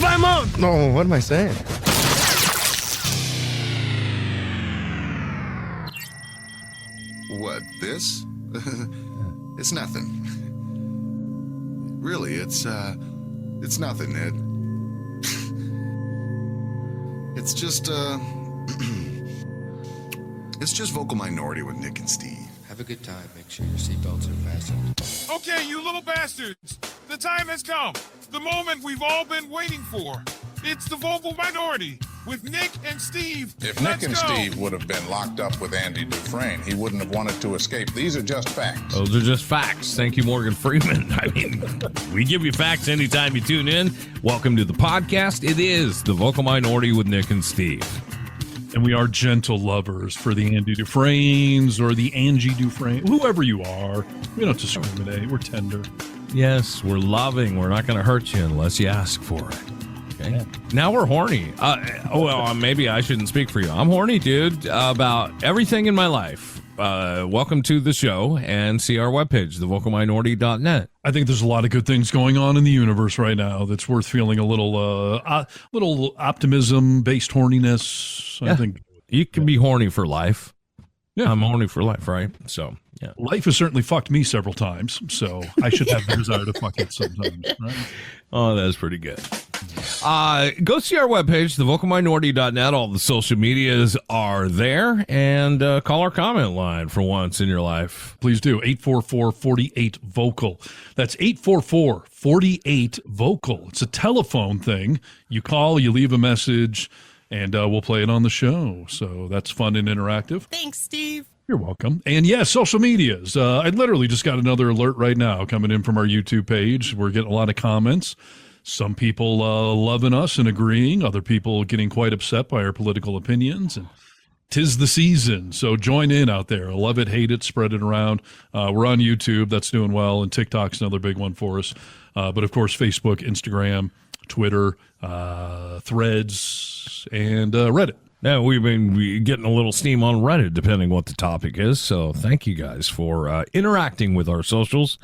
my mouth. No, what am I saying? What, this? It's nothing. Really, it's nothing, Ed. It's just, it's just Vocal Minority with Nick and Steve. Have a good time. Make sure your seatbelts are fastened. Okay, you little bastards. The time has come. The moment we've all been waiting for. It's the Vocal Minority with Nick and Steve. If Nick and Steve would have been locked up with Andy Dufresne, he wouldn't have wanted to escape. These are just facts. Those are just facts. Thank you, Morgan Freeman. I mean, we give you facts anytime you tune in. Welcome to the podcast. It is the Vocal Minority with Nick and Steve. And we are gentle lovers for the Andy Dufresnes or the Angie Dufresne, whoever you are. We don't discriminate. We're tender. Yes, we're loving. We're not going to hurt you unless you ask for it. Okay. Yeah. Now we're horny. Maybe I shouldn't speak for you. I'm horny, dude, about everything in my life. Welcome to the show and see our webpage, thevocalminority.net. I think there's a lot of good things going on in the universe right now that's worth feeling a little optimism-based horniness. Yeah. I think you can be horny for life. Yeah. I'm horny for life, right? So, yeah. Life has certainly fucked me several times, so I should have the desire to fuck it sometimes, right? Oh, that's pretty good. Go see our webpage, thevocalminority.net. All the social medias are there. And call our comment line for once in your life. Please do. 844-48-VOCAL. That's 844-48-VOCAL. It's a telephone thing. You call, you leave a message, and we'll play it on the show. So that's fun and interactive. Thanks, Steve. You're welcome. And yes, social medias. I literally just got another alert right now coming in from our YouTube page. We're getting a lot of comments. Some people loving us and agreeing. Other people getting quite upset by our political opinions. And 'tis the season. So join in out there. Love it, hate it, spread it around. We're on YouTube. That's doing well. And TikTok's another big one for us. But, of course, Facebook, Instagram, Twitter, Threads, and Reddit. Yeah, we've been getting a little steam on Reddit, depending what the topic is. So thank you guys for interacting with our socials.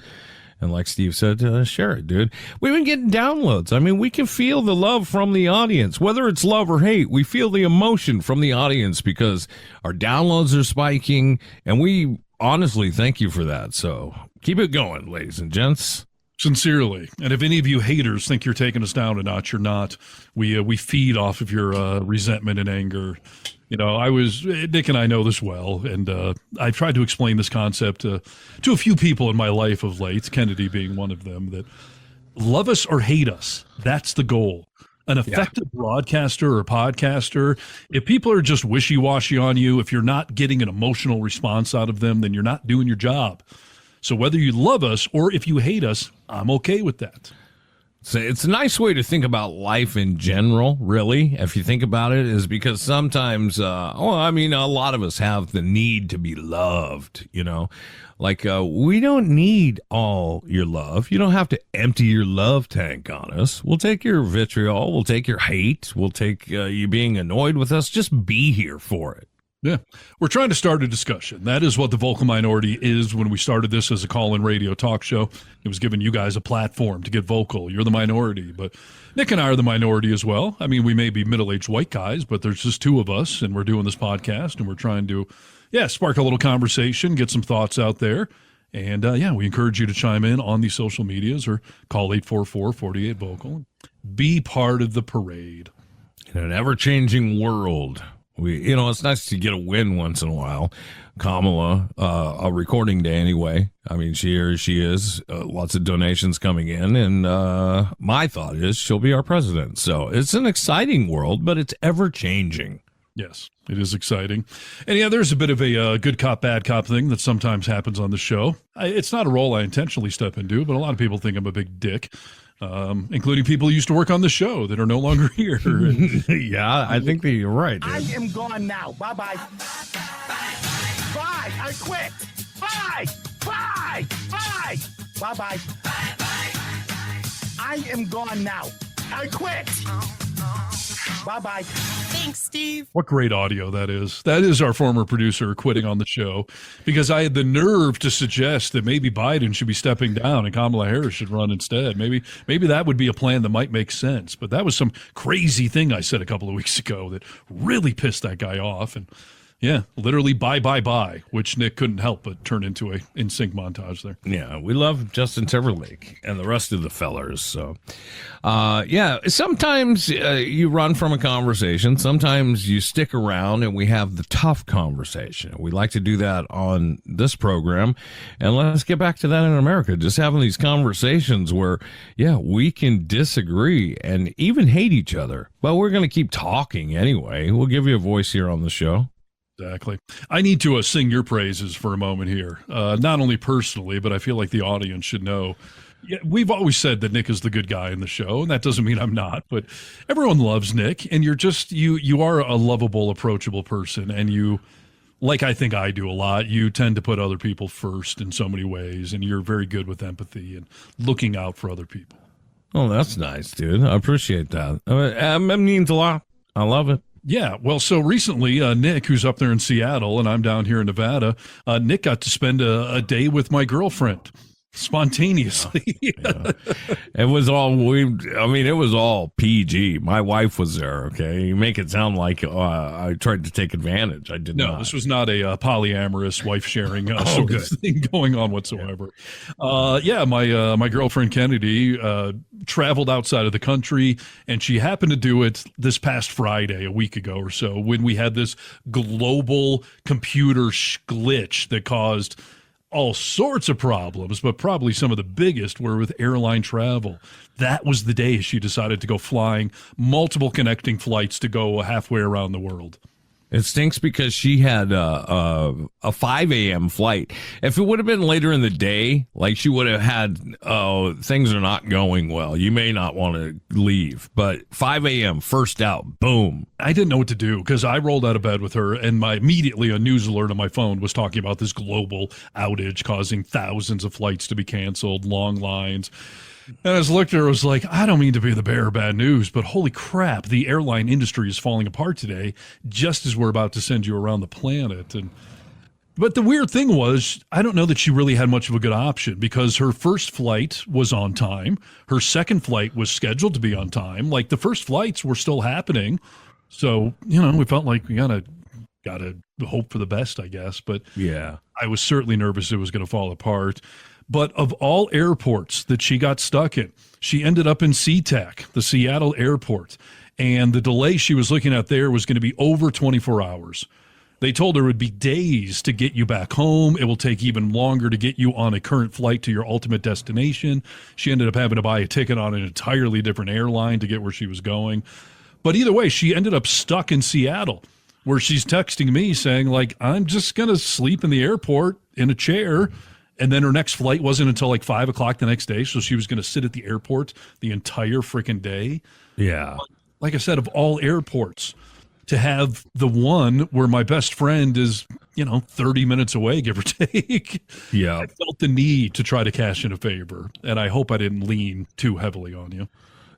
And like Steve said, share it, dude. We've been getting downloads. I mean, we can feel the love from the audience. Whether it's love or hate, we feel the emotion from the audience because our downloads are spiking. And we honestly thank you for that. So keep it going, ladies and gents. Sincerely. And if any of you haters think you're taking us down a notch, you're not. We feed off of your resentment and anger. You know, Nick and I know this well, and I've tried to explain this concept to a few people in my life of late, Kennedy being one of them, that love us or hate us, that's the goal. An effective broadcaster or podcaster, if people are just wishy-washy on you, if you're not getting an emotional response out of them, then you're not doing your job. So whether you love us or if you hate us, I'm okay with that. So it's a nice way to think about life in general, really, if you think about it, is because sometimes, a lot of us have the need to be loved, you know, like we don't need all your love. You don't have to empty your love tank on us. We'll take your vitriol. We'll take your hate. We'll take you being annoyed with us. Just be here for it. Yeah, we're trying to start a discussion. That is what the Vocal Minority is. When we started this as a call-in radio talk show, it was giving you guys a platform to get vocal. You're the minority, but Nick and I are the minority as well. I mean, we may be middle-aged white guys, but there's just two of us, and we're doing this podcast, and we're trying to, spark a little conversation, get some thoughts out there. And, we encourage you to chime in on the social medias or call 844-48-VOCAL. Be part of the parade. In an ever-changing world, it's nice to get a win once in a while. Kamala, a recording day anyway. I mean, she is. Lots of donations coming in. And my thought is she'll be our president. So it's an exciting world, but it's ever-changing. Yes, it is exciting. And there's a bit of a good cop, bad cop thing that sometimes happens on the show. It's not a role I intentionally step into, but a lot of people think I'm a big dick. Including people who used to work on the show that are no longer here. Yeah, I think that you're right, dude. I am gone now. Bye-bye. Bye. I quit. Bye. Bye. Bye. Bye-bye. I am gone now. I quit. Bye-bye. Thanks, Steve. What great audio that is. That is our former producer quitting on the show because I had the nerve to suggest that maybe Biden should be stepping down and Kamala Harris should run instead. Maybe that would be a plan that might make sense. But that was some crazy thing I said a couple of weeks ago that really pissed that guy off. And yeah, literally bye, which Nick couldn't help but turn into a in-sync montage there. Yeah, we love Justin Timberlake and the rest of the fellers. So, yeah, sometimes you run from a conversation. Sometimes you stick around and we have the tough conversation. We like to do that on this program. And let's get back to that in America. Just having these conversations where, yeah, we can disagree and even hate each other. But we're going to keep talking anyway. We'll give you a voice here on the show. Exactly. I need to sing your praises for a moment here, not only personally, but I feel like the audience should know. Yeah, we've always said that Nick is the good guy in the show, and that doesn't mean I'm not, but everyone loves Nick, and you're just, you are a lovable, approachable person, and you, like I think I do a lot, you tend to put other people first in so many ways, and you're very good with empathy and looking out for other people. Oh, that's nice, dude. I appreciate that. It means a lot. I love it. Yeah, well, so recently, Nick, who's up there in Seattle, and I'm down here in Nevada, Nick got to spend a day with my girlfriend spontaneously. Yeah. It was all PG. My wife was there, okay? You make it sound like I tried to take advantage. I did not. No, this was not a polyamorous wife-sharing sort of thing going on whatsoever. Yeah, my girlfriend Kennedy traveled outside of the country, and she happened to do it this past Friday, a week ago or so, when we had this global computer glitch that caused all sorts of problems, but probably some of the biggest were with airline travel. That was the day she decided to go flying multiple connecting flights to go halfway around the world. It stinks because she had a 5 a.m. flight. If it would have been later in the day, like she would have had, things are not going well. You may not want to leave. But 5 a.m., first out, boom. I didn't know what to do because I rolled out of bed with her and immediately a news alert on my phone was talking about this global outage causing thousands of flights to be canceled, long lines. And I looked at her, I was like, I don't mean to be the bearer of bad news, but holy crap, the airline industry is falling apart today just as we're about to send you around the planet. But the weird thing was, I don't know that she really had much of a good option because her first flight was on time. Her second flight was scheduled to be on time. Like the first flights were still happening. So, we felt like we gotta hope for the best, I guess. But yeah, I was certainly nervous it was going to fall apart. But of all airports that she got stuck in, she ended up in SeaTac, the Seattle airport. And the delay she was looking at there was going to be over 24 hours. They told her it would be days to get you back home. It will take even longer to get you on a current flight to your ultimate destination. She ended up having to buy a ticket on an entirely different airline to get where she was going. But either way, she ended up stuck in Seattle, where she's texting me saying, like, I'm just going to sleep in the airport in a chair. And then her next flight wasn't until like 5 o'clock the next day. So she was going to sit at the airport the entire freaking day. Yeah. Like I said, of all airports, to have the one where my best friend is, 30 minutes away, give or take. Yeah. I felt the need to try to cash in a favor. And I hope I didn't lean too heavily on you.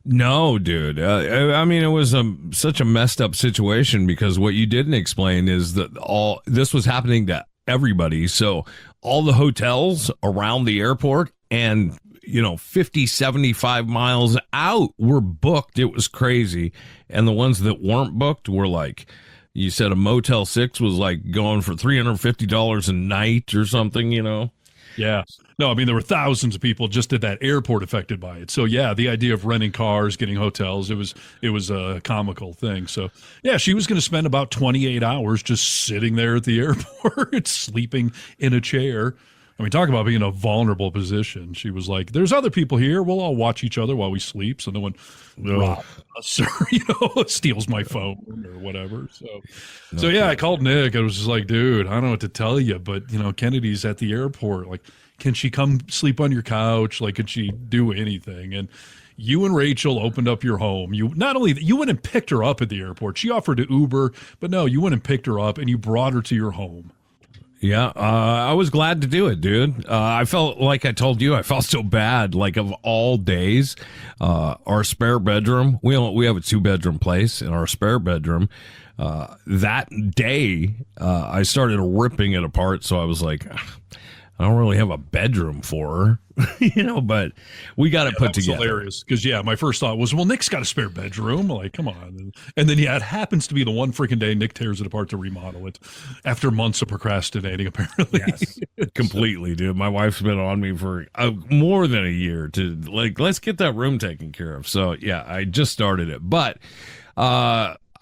No, dude. I mean, it was such a messed up situation because what you didn't explain is that all this was happening to everybody. So all the hotels around the airport and, 50, 75 miles out were booked. It was crazy. And the ones that weren't booked were like, you said a Motel 6 was like going for $350 a night or something, Yeah. No, I mean, there were thousands of people just at that airport affected by it. So, yeah, the idea of renting cars, getting hotels, it was a comical thing. So, yeah, she was going to spend about 28 hours just sitting there at the airport, sleeping in a chair. I mean, talk about being in a vulnerable position. She was like, there's other people here. We'll all watch each other while we sleep. So no one robs us or, steals my phone or whatever. So yeah, I called Nick. I was just like, dude, I don't know what to tell you, but, Kennedy's at the airport. Like, can she come sleep on your couch? Like, could she do anything? And you and Rachel opened up your home. You went and picked her up at the airport. She offered to Uber, but no, you went and picked her up and you brought her to your home. Yeah, I was glad to do it, dude. I felt like I told you, I felt so bad. Like of all days, our spare bedroom. We have a 2-bedroom place in our spare bedroom. That day, I started ripping it apart. So I was like, I don't really have a bedroom for her, but we got it put together. Hilarious because my first thought was, well, Nick's got a spare bedroom. Like, come on, and then it happens to be the one freaking day Nick tears it apart to remodel it after months of procrastinating. Apparently, yes, completely, dude. My wife's been on me for more than a year to let's get that room taken care of. So yeah, I just started it, but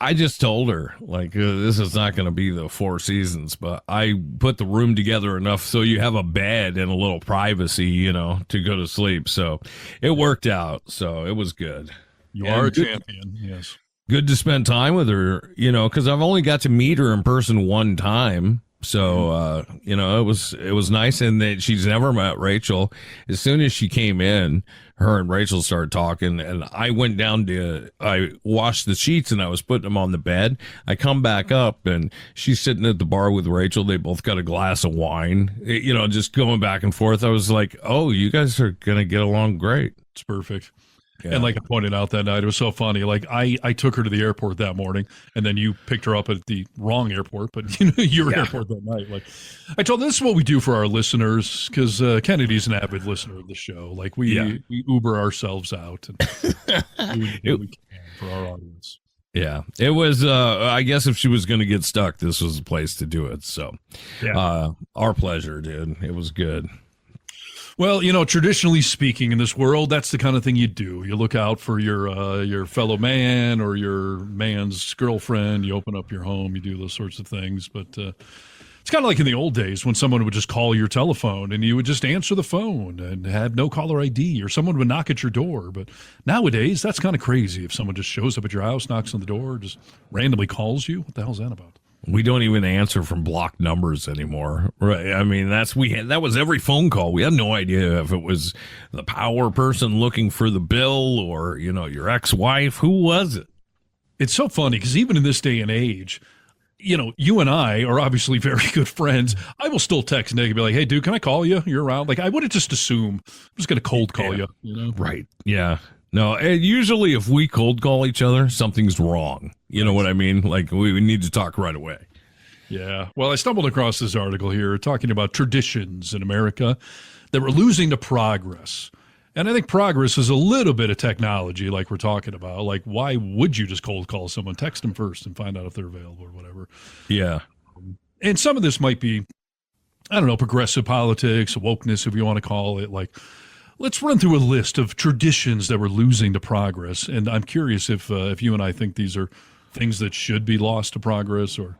I just told her, this is not going to be the Four Seasons, but I put the room together enough so you have a bed and a little privacy, to go to sleep. So it worked out. So it was good. You are a champion. Yes. Good to spend time with her, because I've only got to meet her in person one time. So, it was nice. And that she's never met Rachel. As soon as she came in, her and Rachel started talking, and I went down I washed the sheets and I was putting them on the bed. I come back up and she's sitting at the bar with Rachel. They both got a glass of wine, just going back and forth. I was like, oh, you guys are going to get along great. It's perfect. Yeah. And like I pointed out that night, it was so funny. Like I took her to the airport that morning, and then you picked her up at the wrong airport, but your airport that night. Like I told her, this is what we do for our listeners, because Kennedy's an avid listener of the show. Like we Uber ourselves out and do what we can for our audience. Yeah, it was. I guess if she was going to get stuck, this was the place to do it. So, our pleasure, dude. It was good. Well, traditionally speaking in this world, that's the kind of thing you do. You look out for your fellow man or your man's girlfriend. You open up your home. You do those sorts of things. But it's kind of like in the old days when someone would just call your telephone and you would just answer the phone and have no caller ID, or someone would knock at your door. But nowadays, that's kind of crazy. If someone just shows up at your house, knocks on the door, just randomly calls you, what the hell's that about? We don't even answer from blocked numbers anymore. Right. I mean, that was every phone call. We had no idea if it was the power person looking for the bill or, your ex-wife. Who was it? It's so funny because even in this day and age, you and I are obviously very good friends. I will still text Nick and be like, hey, dude, can I call you? You're around. Like, I would have just assumed I'm just going to cold call you. Right. Yeah. No, and usually if we cold call each other, something's wrong. You know what I mean? Like, we need to talk right away. Yeah. Well, I stumbled across this article here talking about traditions in America that we're losing to progress. And I think progress is a little bit of technology like we're talking about. Like, why would you just cold call someone? Text them first and find out if they're available or whatever. Yeah. And some of this might be, I don't know, progressive politics, wokeness, if you want to call it. Like, let's run through a list of traditions that we're losing to progress. And I'm curious if you and I think these are things that should be lost to progress or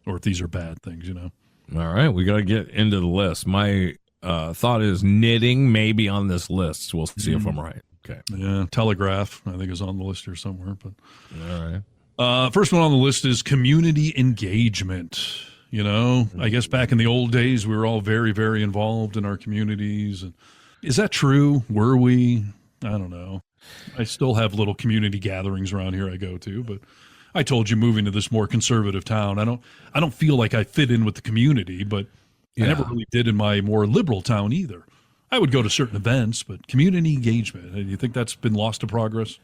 if these are bad things, All right. We got to get into the list. My thought is knitting may be on this list. We'll see if I'm right. Okay. Yeah. Telegraph, I think, is on the list here somewhere. But all right. First one on the list is community engagement. I guess back in the old days, we were all very, very involved in our communities. And is that true? Were we? I don't know. I still have little community gatherings around here I go to, but I told you, moving to this more conservative town, I don't feel like I fit in with the community, but I never really did in my more liberal town either. I would go to certain events, but community engagement, do you think that's been lost to progress?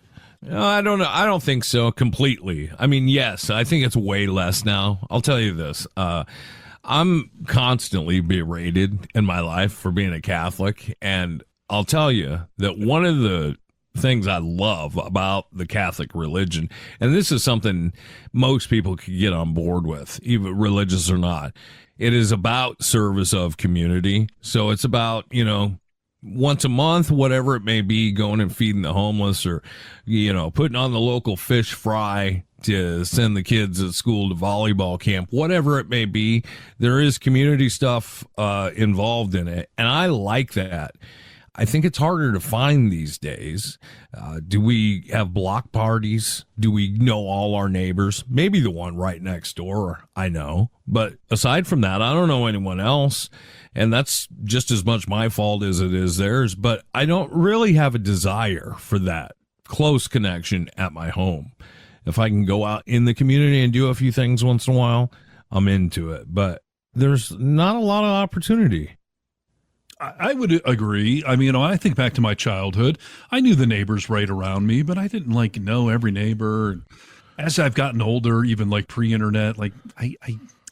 I don't know. I don't think so completely. I mean, yes, I think it's way less now. I'll tell you this. I'm constantly berated in my life for being a Catholic, and I'll tell you that one of the things I love about the Catholic religion, and this is something most people could get on board with, even religious or not, it is about service of community. So it's about, once a month, whatever it may be, going and feeding the homeless or, putting on the local fish fry to send the kids at school to volleyball camp, whatever it may be. There is community stuff involved in it. And I like that. I think it's harder to find these days. Do we have block parties? Do we know all our neighbors? Maybe the one right next door, I know. But aside from that, I don't know anyone else. And that's just as much my fault as it is theirs. But I don't really have a desire for that close connection at my home. If I can go out in the community and do a few things once in a while, I'm into it. But there's not a lot of opportunity. I would agree. I mean, when I think back to my childhood, I knew the neighbors right around me, but I didn't like know every neighbor. As I've gotten older, even like pre-internet, like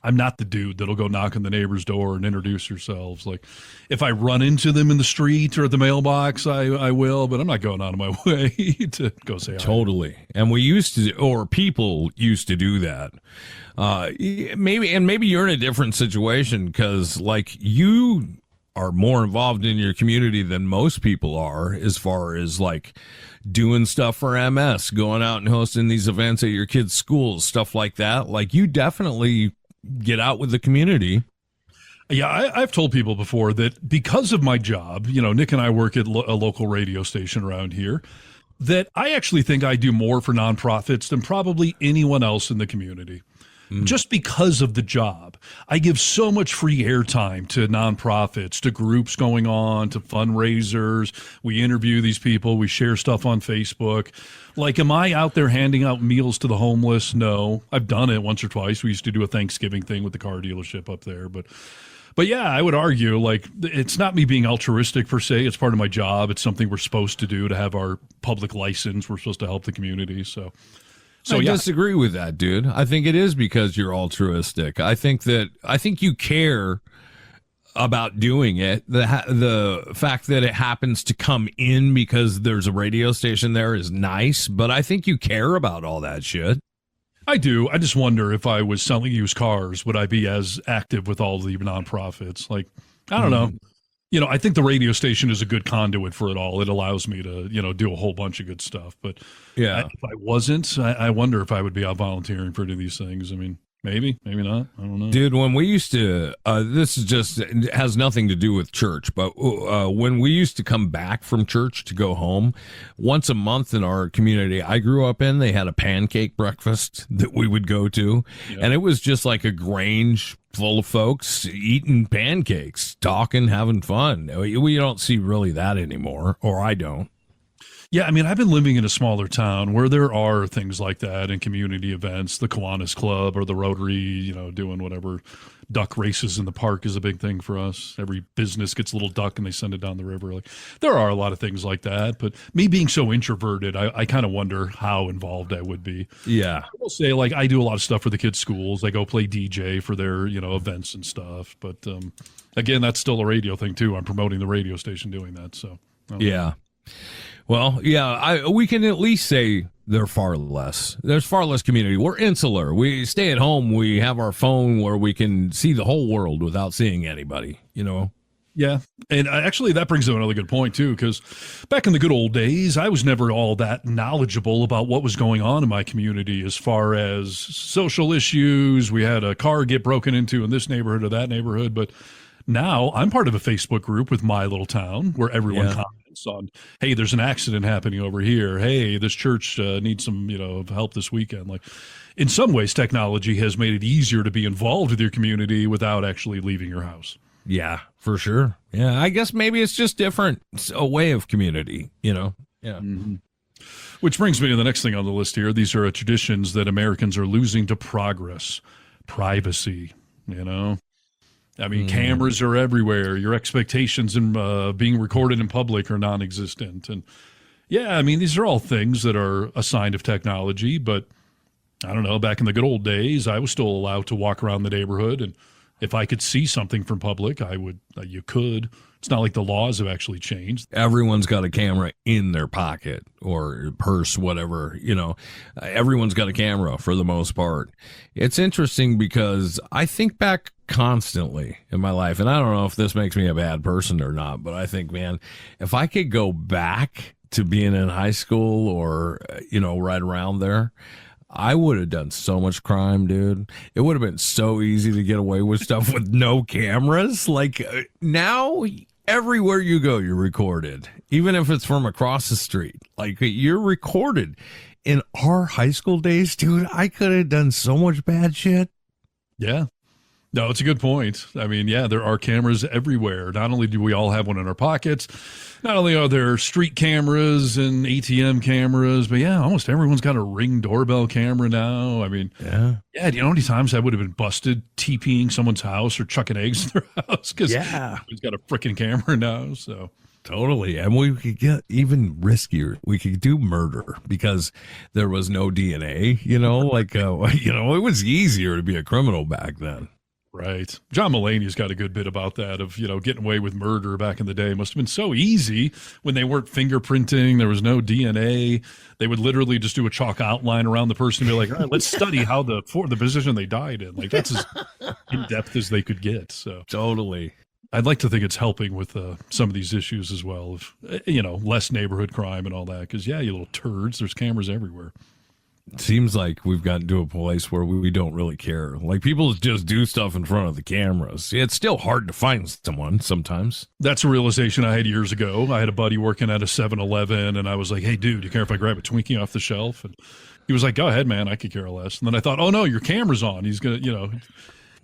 I'm not the dude that'll go knock on the neighbor's door and introduce yourselves. Like if I run into them in the street or at the mailbox, I will, but I'm not going out of my way to go say hi. Totally. And we used to, or people used to do that. Maybe you're in a different situation because like you are more involved in your community than most people are as far as like doing stuff for MS, going out and hosting these events at your kids' schools, stuff like that. Like you definitely get out with the community. Yeah, I've told people before that because of my job, Nick and I work at a local radio station around here, that I actually think I do more for nonprofits than probably anyone else in the community. Just because of the job. I give so much free airtime to nonprofits, to groups going on, to fundraisers. We interview these people. We share stuff on Facebook. Like, am I out there handing out meals to the homeless? No. I've done it once or twice. We used to do a Thanksgiving thing with the car dealership up there. But yeah, I would argue, like, it's not me being altruistic per se. It's part of my job. It's something we're supposed to do to have our public license. We're supposed to help the community. So I disagree with that, dude. I think it is because you're altruistic. I think you care about doing it. The fact that it happens to come in because there's a radio station there is nice, but I think you care about all that shit. I do. I just wonder if I was selling used cars, would I be as active with all the nonprofits? Like, I don't know. I think the radio station is a good conduit for it all. It allows me to, do a whole bunch of good stuff. But yeah, if I wasn't, I wonder if I would be out volunteering for any of these things. I mean, maybe not. I don't know. Dude, when we used to, this is just, it has nothing to do with church, but when we used to come back from church to go home, once a month in our community I grew up in, they had a pancake breakfast that we would go to. Yep. And it was just like a Grange full of folks eating pancakes, talking, having fun. We don't see really that anymore, or I don't. Yeah, I mean, I've been living in a smaller town where there are things like that and community events, the Kiwanis Club or the Rotary, doing whatever. Duck races in the park is a big thing for us. Every business gets a little duck and they send it down the river. Like, there are a lot of things like that, but me being so introverted, I kind of wonder how involved I would be. Yeah. I will say, like, I do a lot of stuff for the kids' schools. I go play DJ for their, events and stuff. But again, that's still a radio thing too. I'm promoting the radio station doing that. So yeah. Well, yeah, we can at least say there's far less community. We're insular. We stay at home. We have our phone where we can see the whole world without seeing anybody, Yeah. And actually, that brings up another good point, too, because back in the good old days, I was never all that knowledgeable about what was going on in my community as far as social issues. We had a car get broken into in this neighborhood or that neighborhood. But now I'm part of a Facebook group with my little town where everyone comments on, hey, there's an accident happening over here. Hey, this church needs some, help this weekend. Like, in some ways, technology has made it easier to be involved with your community without actually leaving your house. Yeah, for sure. Yeah, I guess maybe it's just different. It's a way of community, Yeah. Mm-hmm. Which brings me to the next thing on the list here. These are traditions that Americans are losing to progress. Privacy, I mean, cameras are everywhere. Your expectations in being recorded in public are non-existent. And yeah, I mean, these are all things that are a sign of technology. But I don't know, back in the good old days, I was still allowed to walk around the neighborhood. And if I could see something from public, I would. You could. It's not like the laws have actually changed. Everyone's got a camera in their pocket or purse, whatever, everyone's got a camera for the most part. It's interesting because I think back constantly in my life, and I don't know if this makes me a bad person or not, but I think, man, if I could go back to being in high school or, right around there, I would have done so much crime, dude. It would have been so easy to get away with stuff with no cameras. Like now, everywhere you go, you're recorded, even if it's from across the street. Like you're recorded. In our high school days, dude, I could have done so much bad shit. Yeah. No, it's a good point. I mean, yeah, there are cameras everywhere. Not only do we all have one in our pockets, not only are there street cameras and ATM cameras, but yeah, almost everyone's got a Ring doorbell camera now. I mean, yeah, do you know how many times I would have been busted TPing someone's house or chucking eggs in their house because he's got a freaking camera now. So Totally. And we could get even riskier. We could do murder because there was no DNA, like, it was easier to be a criminal back then. right. John Mulaney's got a good bit about that of, getting away with murder back in the day. It must have been so easy when they weren't fingerprinting. There was no DNA. They would literally just do a chalk outline around the person and be like, all right, let's study how the position they died in. Like, that's as in depth as they could get. So Totally. I'd like to think it's helping with some of these issues as well of, less neighborhood crime and all that. Because, yeah, you little turds, there's cameras everywhere. It seems like we've gotten to a place where we don't really care. Like, people just do stuff in front of the cameras. It's still hard to find someone sometimes. That's a realization I had years ago. I had a buddy working at a 7-Eleven, and I was like, hey, dude, you care if I grab a Twinkie off the shelf? And he was like, go ahead, man, I could care less. And then I thought, oh, no, your camera's on. He's going to,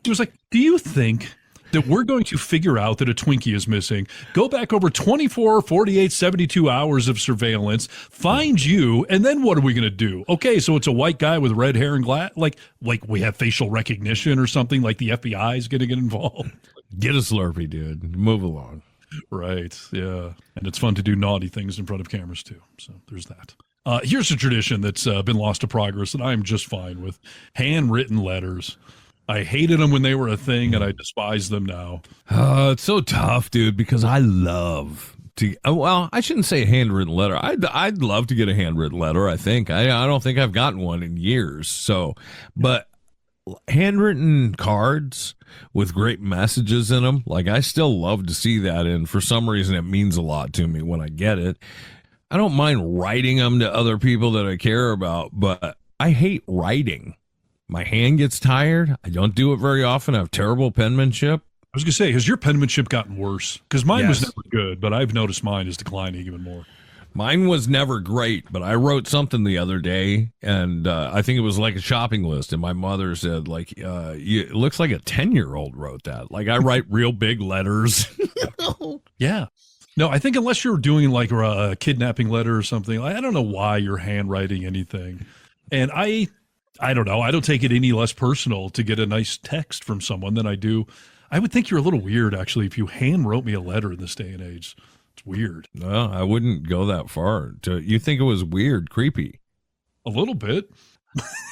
he was like, do you think that we're going to figure out that a Twinkie is missing, go back over 24, 48, 72 hours of surveillance, find you, and then what are we going to do? Okay, so it's a white guy with red hair and glass, like we have facial recognition or something, like the FBI is going to get involved. Get a Slurpee, dude. Move along. Right, yeah. And it's fun to do naughty things in front of cameras, too. So there's that. Here's a tradition that's been lost to progress that I'm just fine with. Handwritten letters. I hated them when they were a thing, and I despise them now. It's so tough, dude, because I love to. Well, I shouldn't say a handwritten letter. I'd love to get a handwritten letter. I think I don't think I've gotten one in years. So, but handwritten cards with great messages in them, like I still love to see that, and for some reason, it means a lot to me when I get it. I don't mind writing them to other people that I care about, but I hate writing. My hand gets tired. I don't do it very often. I have terrible penmanship. I was going to say, has your penmanship gotten worse? Because mine was Yes. never good, but I've noticed mine is declining even more. Mine was never great, but I wrote something the other day, and I think it was like a shopping list, and my mother said, like, it looks like a 10-year-old wrote that. Like, I write real big letters. Yeah. No, I think unless you're doing like a kidnapping letter or something, I don't know why you're handwriting anything. And I don't know. I don't take it any less personal to get a nice text from someone than I do. I would think you're a little weird, actually, if you hand wrote me a letter in this day and age. It's weird. No, I wouldn't go that far. You think it was weird, creepy. A little bit.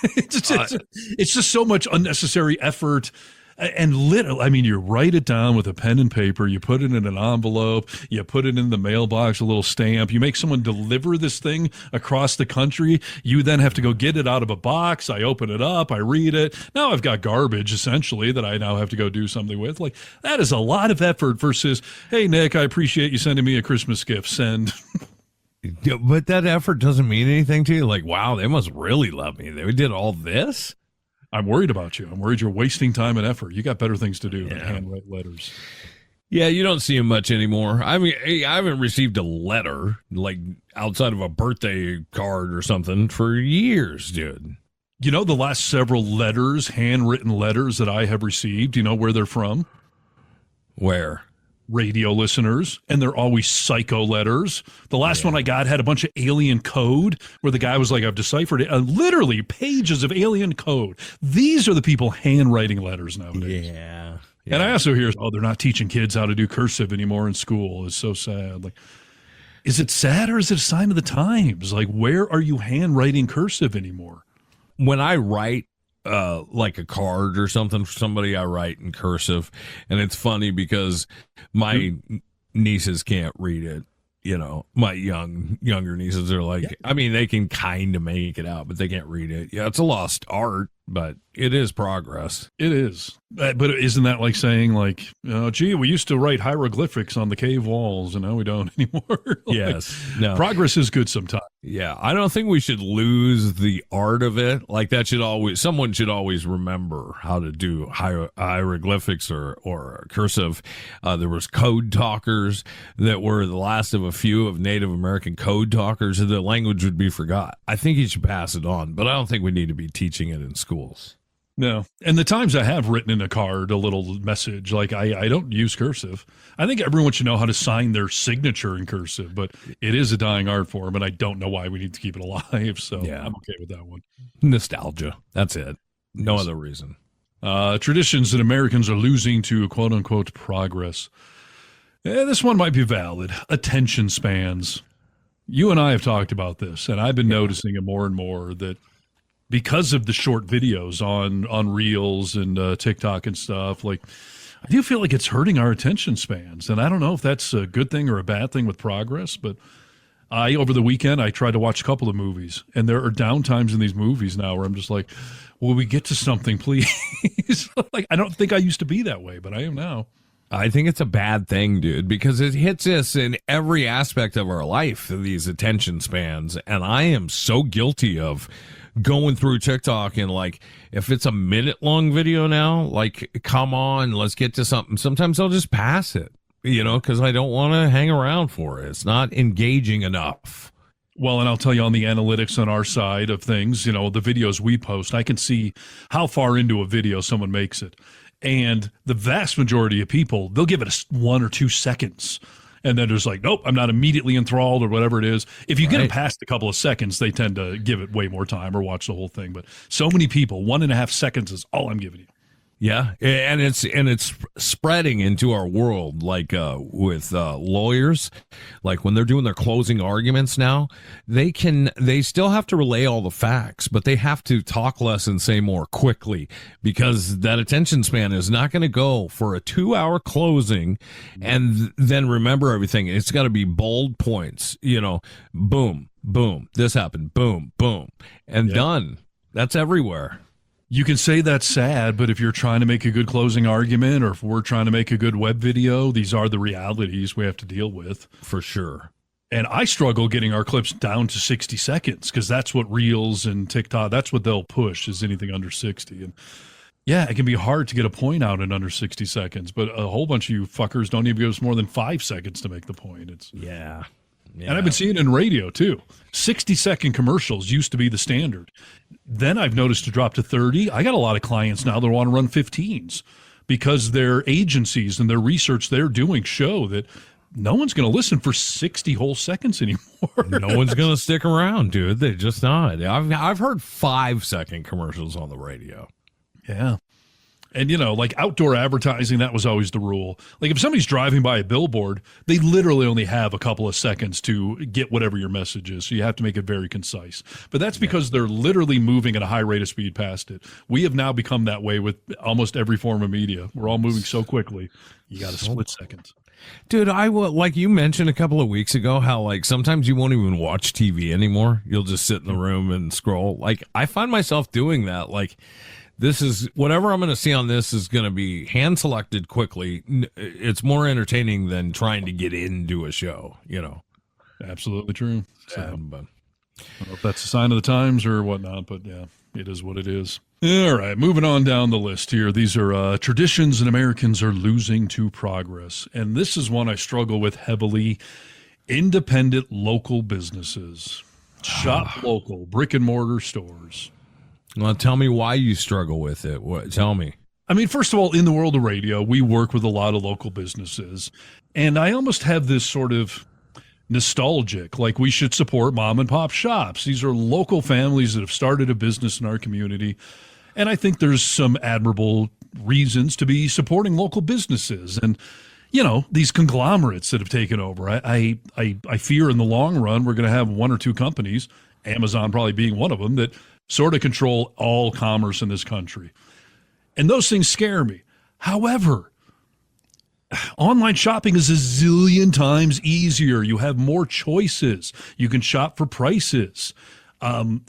It's just so much unnecessary effort. And you write it down with a pen and paper, you put it in an envelope, you put it in the mailbox, a little stamp, you make someone deliver this thing across the country. You then have to go get it out of a box. I open it up, I read it. Now I've got garbage essentially that I now have to go do something with. Like, that is a lot of effort versus, hey, Nick, I appreciate you sending me a Christmas gift. Send. Yeah, but that effort doesn't mean anything to you. Like, wow, they must really love me. They did all this. I'm worried about you. I'm worried you're wasting time and effort. You got better things to do than handwrite letters. Yeah, you don't see them much anymore. I mean, I haven't received a letter, like, outside of a birthday card or something for years, dude. You know, the last several letters, handwritten letters that I have received, do you know where they're from? Where? Radio listeners, and they're always psycho letters. The last one I got had a bunch of alien code where the guy was like, I've deciphered it. Literally pages of alien code. These are the people handwriting letters nowadays. Yeah. And I also hear, they're not teaching kids how to do cursive anymore in school. It's so sad. Like, is it sad or is it a sign of the times? Like, where are you handwriting cursive anymore? When I write, like a card or something for somebody, I write in cursive, and it's funny because my nieces can't read it. My younger nieces are like, I mean, they can kind of make it out, but they can't read it. Yeah, it's a lost art, but it is progress. It is. But isn't that like saying, like, gee, we used to write hieroglyphics on the cave walls, and now we don't anymore? Yes. No. Progress is good sometimes. Yeah, I don't think we should lose the art of it. Like, someone should always remember how to do hieroglyphics or cursive. There was code talkers that were the last of a few of Native American code talkers, and the language would be forgot. I think you should pass it on, but I don't think we need to be teaching it in schools. No. And the times I have written in a card a little message, like I don't use cursive. I think everyone should know how to sign their signature in cursive, but it is a dying art form, and I don't know why we need to keep it alive. So Yeah. I'm okay with that one. Nostalgia. That's it. No Yes. other reason. Traditions that Americans are losing to quote unquote progress. This one might be valid. Attention spans. You and I have talked about this, and I've been noticing it more and more that because of the short videos on Reels and TikTok and stuff, like I do feel like it's hurting our attention spans. And I don't know if that's a good thing or a bad thing with progress, but over the weekend, I tried to watch a couple of movies, and there are downtimes in these movies now where I'm just like, will we get to something, please? Like, I don't think I used to be that way, but I am now. I think it's a bad thing, dude, because it hits us in every aspect of our life, these attention spans. And I am so guilty of going through TikTok and like, if it's a minute long video now, like, come on, let's get to something. Sometimes I'll just pass it, because I don't want to hang around for it. It's not engaging enough. Well, and I'll tell you on the analytics on our side of things, the videos we post, I can see how far into a video someone makes it. And the vast majority of people, they'll give it 1 or 2 seconds. And then there's like, nope, I'm not immediately enthralled or whatever it is. If you get them past a couple of seconds, they tend to give it way more time or watch the whole thing. But so many people, 1.5 seconds is all I'm giving you. Yeah, and it's spreading into our world, like with lawyers, like when they're doing their closing arguments now, they still have to relay all the facts, but they have to talk less and say more quickly, because that attention span is not going to go for a 2-hour closing and then remember everything. It's got to be bold points, boom, boom, this happened, boom, boom, and done. That's everywhere. You can say that's sad, but if you're trying to make a good closing argument, or if we're trying to make a good web video, these are the realities we have to deal with. For sure. And I struggle getting our clips down to 60 seconds because that's what Reels and TikTok, that's what they'll push, is anything under 60. And yeah, it can be hard to get a point out in under 60 seconds, but a whole bunch of you fuckers don't even give us more than 5 seconds to make the point. Yeah. And I've been seeing it in radio too. 60-second commercials used to be the standard. Then I've noticed to drop to 30. I got a lot of clients now that want to run 15s because their agencies and their research they're doing show that no one's going to listen for 60 whole seconds anymore. No one's going to stick around, dude. They're just not. I've heard 5-second commercials on the radio. Yeah. And, like outdoor advertising, that was always the rule. Like if somebody's driving by a billboard, they literally only have a couple of seconds to get whatever your message is. So you have to make it very concise. But that's because they're literally moving at a high rate of speed past it. We have now become that way with almost every form of media. We're all moving so quickly. You got a split second. Dude, I will, like you mentioned a couple of weeks ago, how like sometimes you won't even watch TV anymore. You'll just sit in the room and scroll. Like I find myself doing that. Like, this is whatever I'm going to see on this is going to be hand selected quickly. It's more entertaining than trying to get into a show, Absolutely true. So, but I don't know if that's a sign of the times or whatnot, but yeah, it is what it is. All right, moving on down the list here. These are traditions that Americans are losing to progress. And this is one I struggle with heavily. Independent local businesses. Shop local, brick and mortar stores. Well, tell me why you struggle with it. Tell me. I mean, first of all, in the world of radio, we work with a lot of local businesses. And I almost have this sort of nostalgic, like we should support mom and pop shops. These are local families that have started a business in our community. And I think there's some admirable reasons to be supporting local businesses. And, these conglomerates that have taken over, I fear in the long run, we're going to have 1 or 2 companies, Amazon probably being one of them, that sort of control all commerce in this country. And those things scare me. However, online shopping is a zillion times easier. You have more choices. You can shop for prices.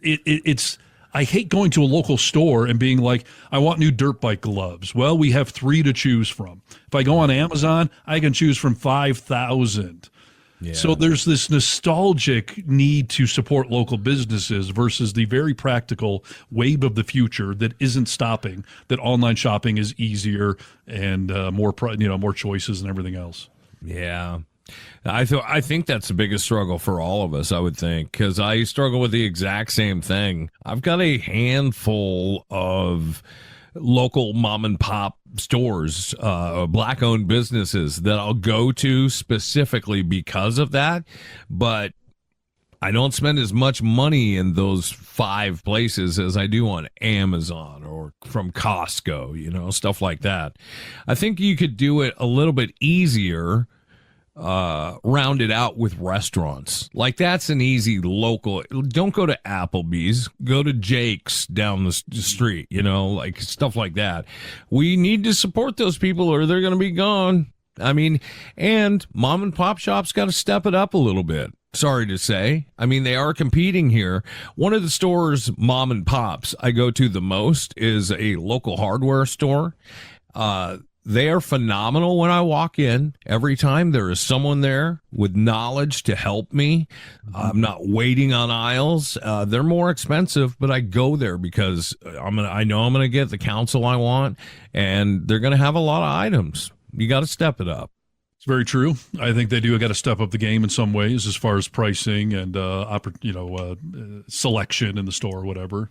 It's I hate going to a local store and being like, I want new dirt bike gloves. Well, we have 3 to choose from. If I go on Amazon, I can choose from 5,000. Yeah. So there's this nostalgic need to support local businesses versus the very practical wave of the future that isn't stopping, that online shopping is easier and more choices and everything else. Yeah. I think that's the biggest struggle for all of us, I would think, because I struggle with the exact same thing. I've got a handful of local mom and pop stores, black owned businesses that I'll go to specifically because of that. But I don't spend as much money in those 5 places as I do on Amazon or from Costco, stuff like that. I think you could do it a little bit easier, round it out with restaurants. Like that's an easy local. Don't go to Applebee's, go to Jake's down the street, like stuff like that. We need to support those people or they're going to be gone. I mean, and mom and pop shops got to step it up a little bit. Sorry to say. I mean, they are competing here. One of the stores, mom and pops, I go to the most is a local hardware store. They are phenomenal when I walk in. Every time there is someone there with knowledge to help me. I'm not waiting on aisles. They're more expensive, but I go there because I know I'm gonna get the counsel I want, and they're gonna have a lot of items. You got to step it up. It's very true. I think they do got to step up the game in some ways as far as pricing and selection in the store or whatever.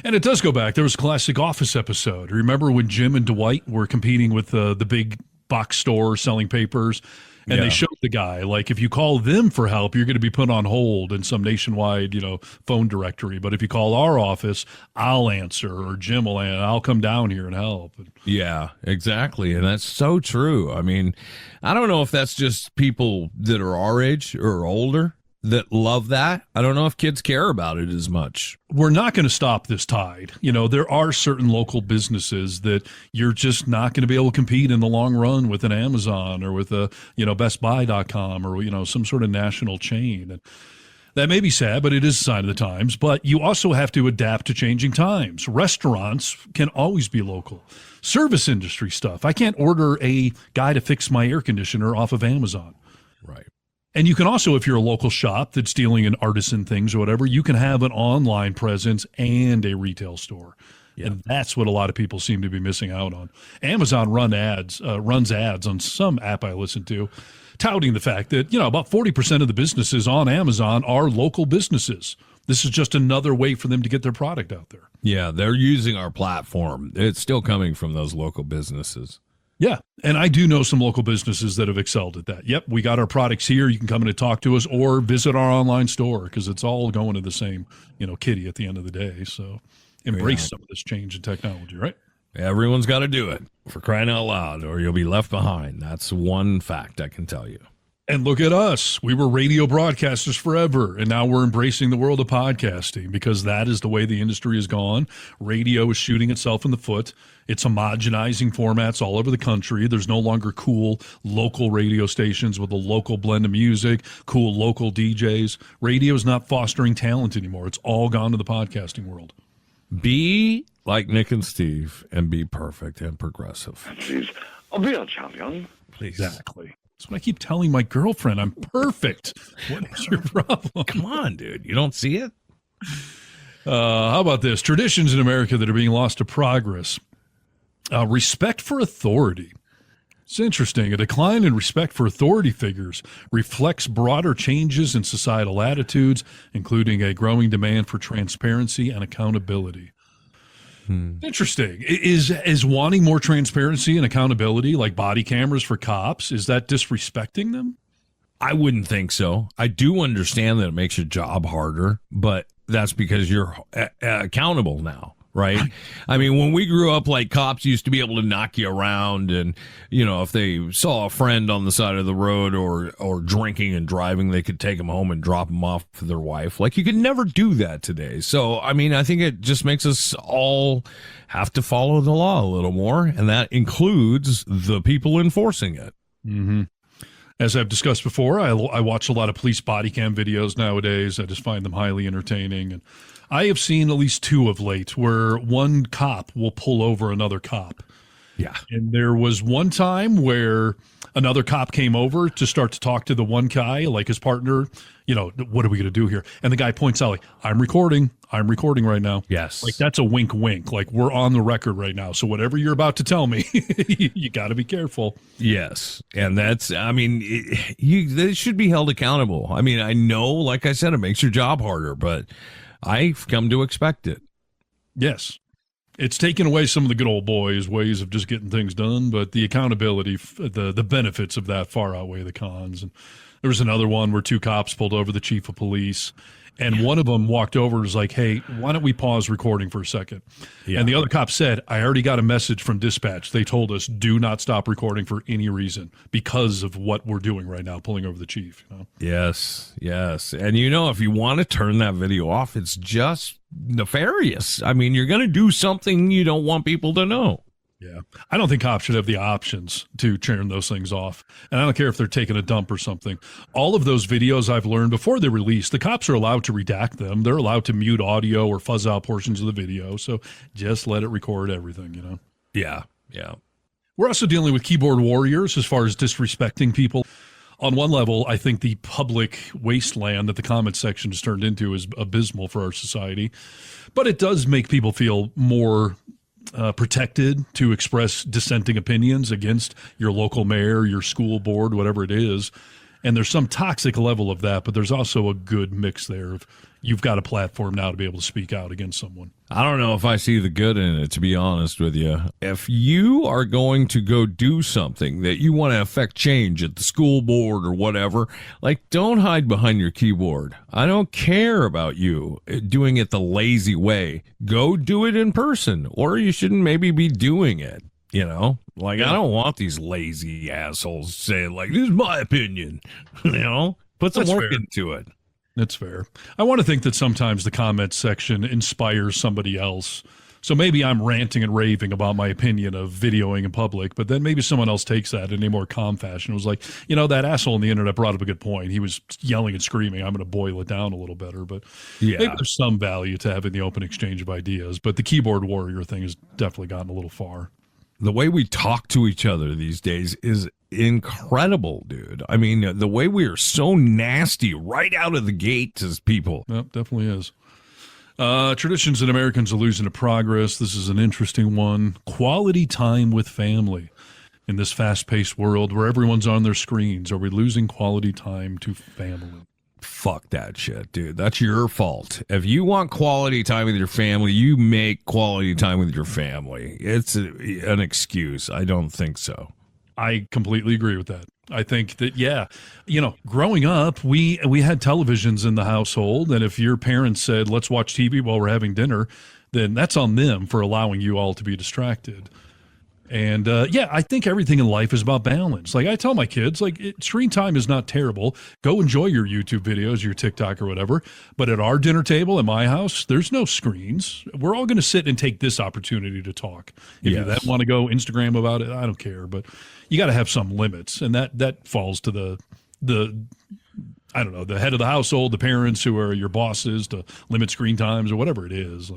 And it does go back. There was a classic Office episode. Remember when Jim and Dwight were competing with the big box store selling papers? And they showed the guy, like, if you call them for help, you're going to be put on hold in some nationwide, phone directory. But if you call our office, I'll answer, or Jim will answer. I'll come down here and help. Yeah, exactly. And that's so true. I mean, I don't know if that's just people that are our age or older that love that. I don't know if kids care about it as much. We're not going to stop this tide. There are certain local businesses that you're just not going to be able to compete in the long run with an Amazon or with a, BestBuy.com or, some sort of national chain. And that may be sad, but it is a sign of the times. But you also have to adapt to changing times. Restaurants can always be local. Service industry stuff. I can't order a guy to fix my air conditioner off of Amazon. Right. And you can also, if you're a local shop that's dealing in artisan things or whatever, you can have an online presence and a retail store. Yeah. And that's what a lot of people seem to be missing out on. Amazon runs ads on some app I listen to, touting the fact that, about 40% of the businesses on Amazon are local businesses. This is just another way for them to get their product out there. Yeah, they're using our platform. It's still coming from those local businesses. Yeah, and I do know some local businesses that have excelled at that. Yep, we got our products here. You can come in and talk to us or visit our online store because it's all going to the same, kitty at the end of the day. So embrace some of this change in technology, right? Everyone's got to do it, for crying out loud, or you'll be left behind. That's one fact I can tell you. And look at us. We were radio broadcasters forever, and now we're embracing the world of podcasting because that is the way the industry has gone. Radio is shooting itself in the foot. It's homogenizing formats all over the country. There's no longer cool local radio stations with a local blend of music, cool local DJs. Radio is not fostering talent anymore. It's all gone to the podcasting world. Be like Nick and Steve and be perfect and progressive. She's a real champion. Please. Exactly. That's what I keep telling my girlfriend. I'm perfect. What is your problem? Come on, dude. You don't see it? How about this? Traditions in America that are being lost to progress. Respect for authority. It's interesting. A decline in respect for authority figures reflects broader changes in societal attitudes, including a growing demand for transparency and accountability. Interesting. Is wanting more transparency and accountability, like body cameras for cops, is that disrespecting them? I wouldn't think so. I do understand that it makes your job harder, but that's because you're accountable now, right? I mean, when we grew up, like, cops used to be able to knock you around, and if they saw a friend on the side of the road or drinking and driving, they could take them home and drop them off to their wife. Like, you could never do that today. So I mean, I think it just makes us all have to follow the law a little more, and that includes the people enforcing it. Mm-hmm. As I've discussed before, I watch a lot of police body cam videos nowadays. I just find them highly entertaining. And I have seen at least 2 of late where one cop will pull over another cop. Yeah. And there was one time where another cop came over to start to talk to the one guy, like his partner, what are we going to do here? And the guy points out, like, I'm recording right now. Yes. Like, that's a wink, wink. Like, we're on the record right now. So whatever you're about to tell me, you got to be careful. Yes. And that's, I mean, they should be held accountable. I mean, I know, like I said, it makes your job harder, but I've come to expect it. Yes. It's taken away some of the good old boys' ways of just getting things done, but the accountability, the benefits of that far outweigh the cons. And there was another one where 2 cops pulled over the chief of police, and one of them walked over and was like, hey, why don't we pause recording for a second? Yeah. And the other cop said, I already got a message from dispatch. They told us, do not stop recording for any reason because of what we're doing right now, pulling over the chief. You know? Yes. And if you want to turn that video off, it's just nefarious. I mean, you're going to do something you don't want people to know. Yeah. I don't think cops should have the options to turn those things off. And I don't care if they're taking a dump or something. All of those videos I've learned before they're released, the cops are allowed to redact them. They're allowed to mute audio or fuzz out portions of the video. So just let it record everything, you know? Yeah. We're also dealing with keyboard warriors as far as disrespecting people. On one level, I think the public wasteland that the comment section has turned into is abysmal for our society. But it does make people feel more protected to express dissenting opinions against your local mayor, your school board, whatever it is. And there's some toxic level of that, but there's also a good mix there of you've got a platform now to be able to speak out against someone. I don't know if I see the good in it, to be honest with you. If you are going to go do something that you want to affect change at the school board or whatever, like, don't hide behind your keyboard. I don't care about you doing it the lazy way. Go do it in person, or you shouldn't maybe be doing it. I don't want these lazy assholes saying, like, this is my opinion. Put some work into it. That's fair. I want to think that sometimes the comment section inspires somebody else. So maybe I'm ranting and raving about my opinion of videoing in public, but then maybe someone else takes that in a more calm fashion. It was like, that asshole on the internet brought up a good point. He was yelling and screaming. I'm going to boil it down a little better, but maybe there's some value to having the open exchange of ideas. But the keyboard warrior thing has definitely gotten a little far. The way we talk to each other these days is incredible, dude. I mean, the way we are so nasty right out of the gate as people. Yep, definitely is. Traditions that Americans are losing to progress. This is an interesting one. Quality time with family in this fast-paced world where everyone's on their screens. Are we losing quality time to family? Fuck that shit, dude. That's your fault. If you want quality time with your family, you make quality time with your family. It's an excuse. I don't think so. I completely agree with that. I think that, growing up, we had televisions in the household, and if your parents said, let's watch TV while we're having dinner, then that's on them for allowing you all to be distracted. And, I think everything in life is about balance. Like I tell my kids, screen time is not terrible. Go enjoy your YouTube videos, your TikTok or whatever. But at our dinner table in my house, there's no screens. We're all going to sit and take this opportunity to talk. If you then want to go Instagram about it, I don't care. But you got to have some limits. And that falls to the I don't know, the head of the household, the parents who are your bosses, to limit screen times or whatever it is.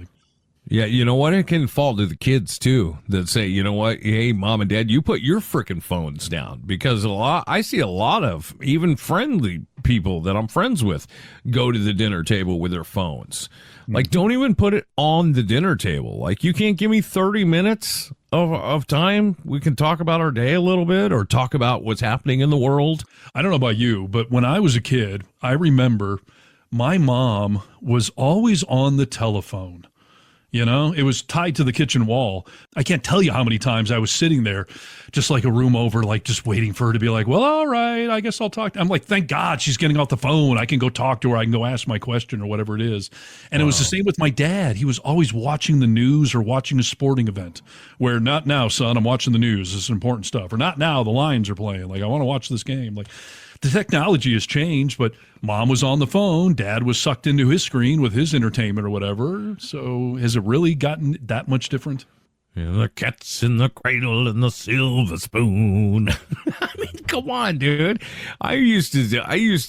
Yeah, you know what? It can fall to the kids, too, that say, you know what? Hey, mom and dad, you put your freaking phones down. Because I see a lot of even friendly people that I'm friends with go to the dinner table with their phones. Like, don't even put it on the dinner table. Like, you can't give me 30 minutes of time. We can talk about our day a little bit or talk about what's happening in the world. I don't know about you, but when I was a kid, I remember my mom was always on the telephone. It was tied to the kitchen wall. I can't tell you how many times I was sitting there, just like a room over, just waiting for her to be like, well, all right, I guess I'll talk. I'm like, thank God she's getting off the phone. I can go talk to her. I can go ask my question or whatever it is. And It was the same with my dad. He was always watching the news or watching a sporting event where, not now, son, I'm watching the news. This is important stuff. Or not now, the Lions are playing. I want to watch this game. The technology has changed, but mom was on the phone. Dad was sucked into his screen with his entertainment or whatever. So has it really gotten that much different? Yeah, the cat's in the cradle and the silver spoon. I mean, come on, dude. I used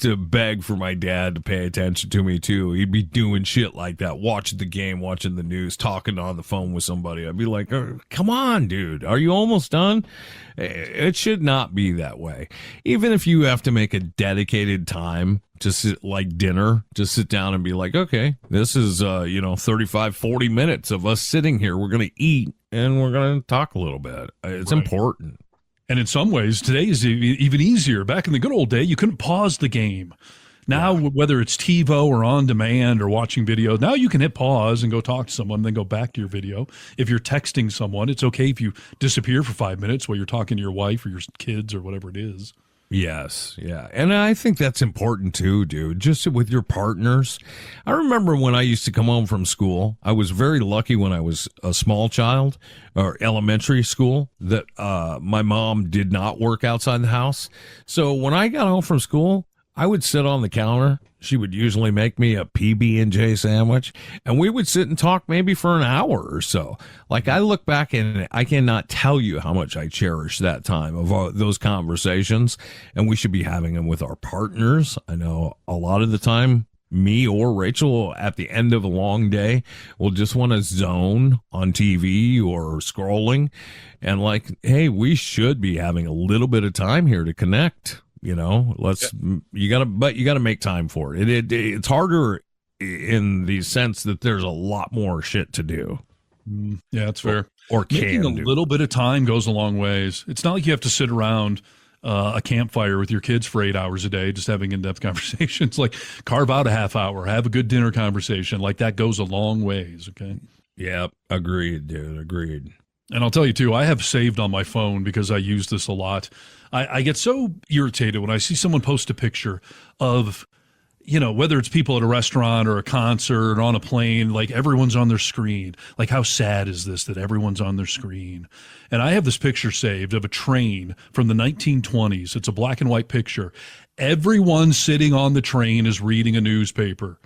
to beg for my dad to pay attention to me too. He'd be doing shit like that, watching the game, watching the news, talking on the phone with somebody. I'd be like, come on, dude. Are you almost done? It should not be that way. Even if you have to make a dedicated time to sit like dinner, just sit down and be like, okay, this is, 35, 40 minutes of us sitting here. We're going to eat and we're going to talk a little bit. It's important. And in some ways, today is even easier. Back in the good old day, you couldn't pause the game. Now, whether it's TiVo or on demand or watching video, now you can hit pause and go talk to someone, then go back to your video. If you're texting someone, it's okay if you disappear for 5 minutes while you're talking to your wife or your kids or whatever it is. Yes, yeah. And I think that's important too, dude. Just with your partners. I remember when I used to come home from school, I was very lucky when I was a small child or elementary school that my mom did not work outside the house. So when I got home from school, I would sit on the counter. She would usually make me a PB&J sandwich, and we would sit and talk maybe for an hour or so. Like, I look back and I cannot tell you how much I cherish that time of those conversations, and we should be having them with our partners. I know a lot of the time, me or Rachel at the end of a long day will just want to zone on TV or scrolling, and like, hey, we should be having a little bit of time here to connect. You know, you gotta make time for it. It's harder in the sense that there's a lot more shit to do. Yeah, it's fair. Or making a little bit of time goes a long ways. It's not like you have to sit around a campfire with your kids for 8 hours a day, just having in-depth conversations. Like, carve out a half hour, have a good dinner conversation. Like, that goes a long ways. Okay. Yeah, agreed, dude. Agreed. And I'll tell you too, I have saved on my phone because I use this a lot. I get so irritated when I see someone post a picture of, you know, whether it's people at a restaurant or a concert or on a plane, like everyone's on their screen. Like, how sad is this that everyone's on their screen? And I have this picture saved of a train from the 1920s. It's a black and white picture. Everyone sitting on the train is reading a newspaper.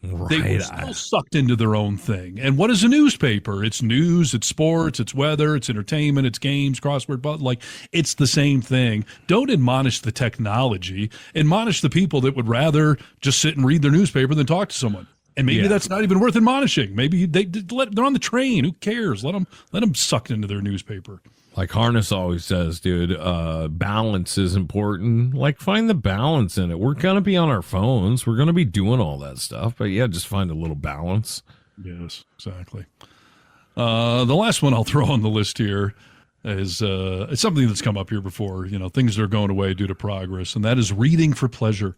Right. They were still sucked into their own thing. And what is a newspaper? It's news, it's sports, it's weather, it's entertainment, it's games, crossword, but like, it's the same thing. Don't admonish the technology. Admonish the people that would rather just sit and read their newspaper than talk to someone. And maybe that's not even worth admonishing. Maybe they're on the train. Who cares? Let them suck into their newspaper. Like Harness always says, dude, balance is important. Like, find the balance in it. We're going to be on our phones. We're going to be doing all that stuff. But, yeah, just find a little balance. Yes, exactly. The last one I'll throw on the list here is it's something that's come up here before. You know, things that are going away due to progress, and that is reading for pleasure.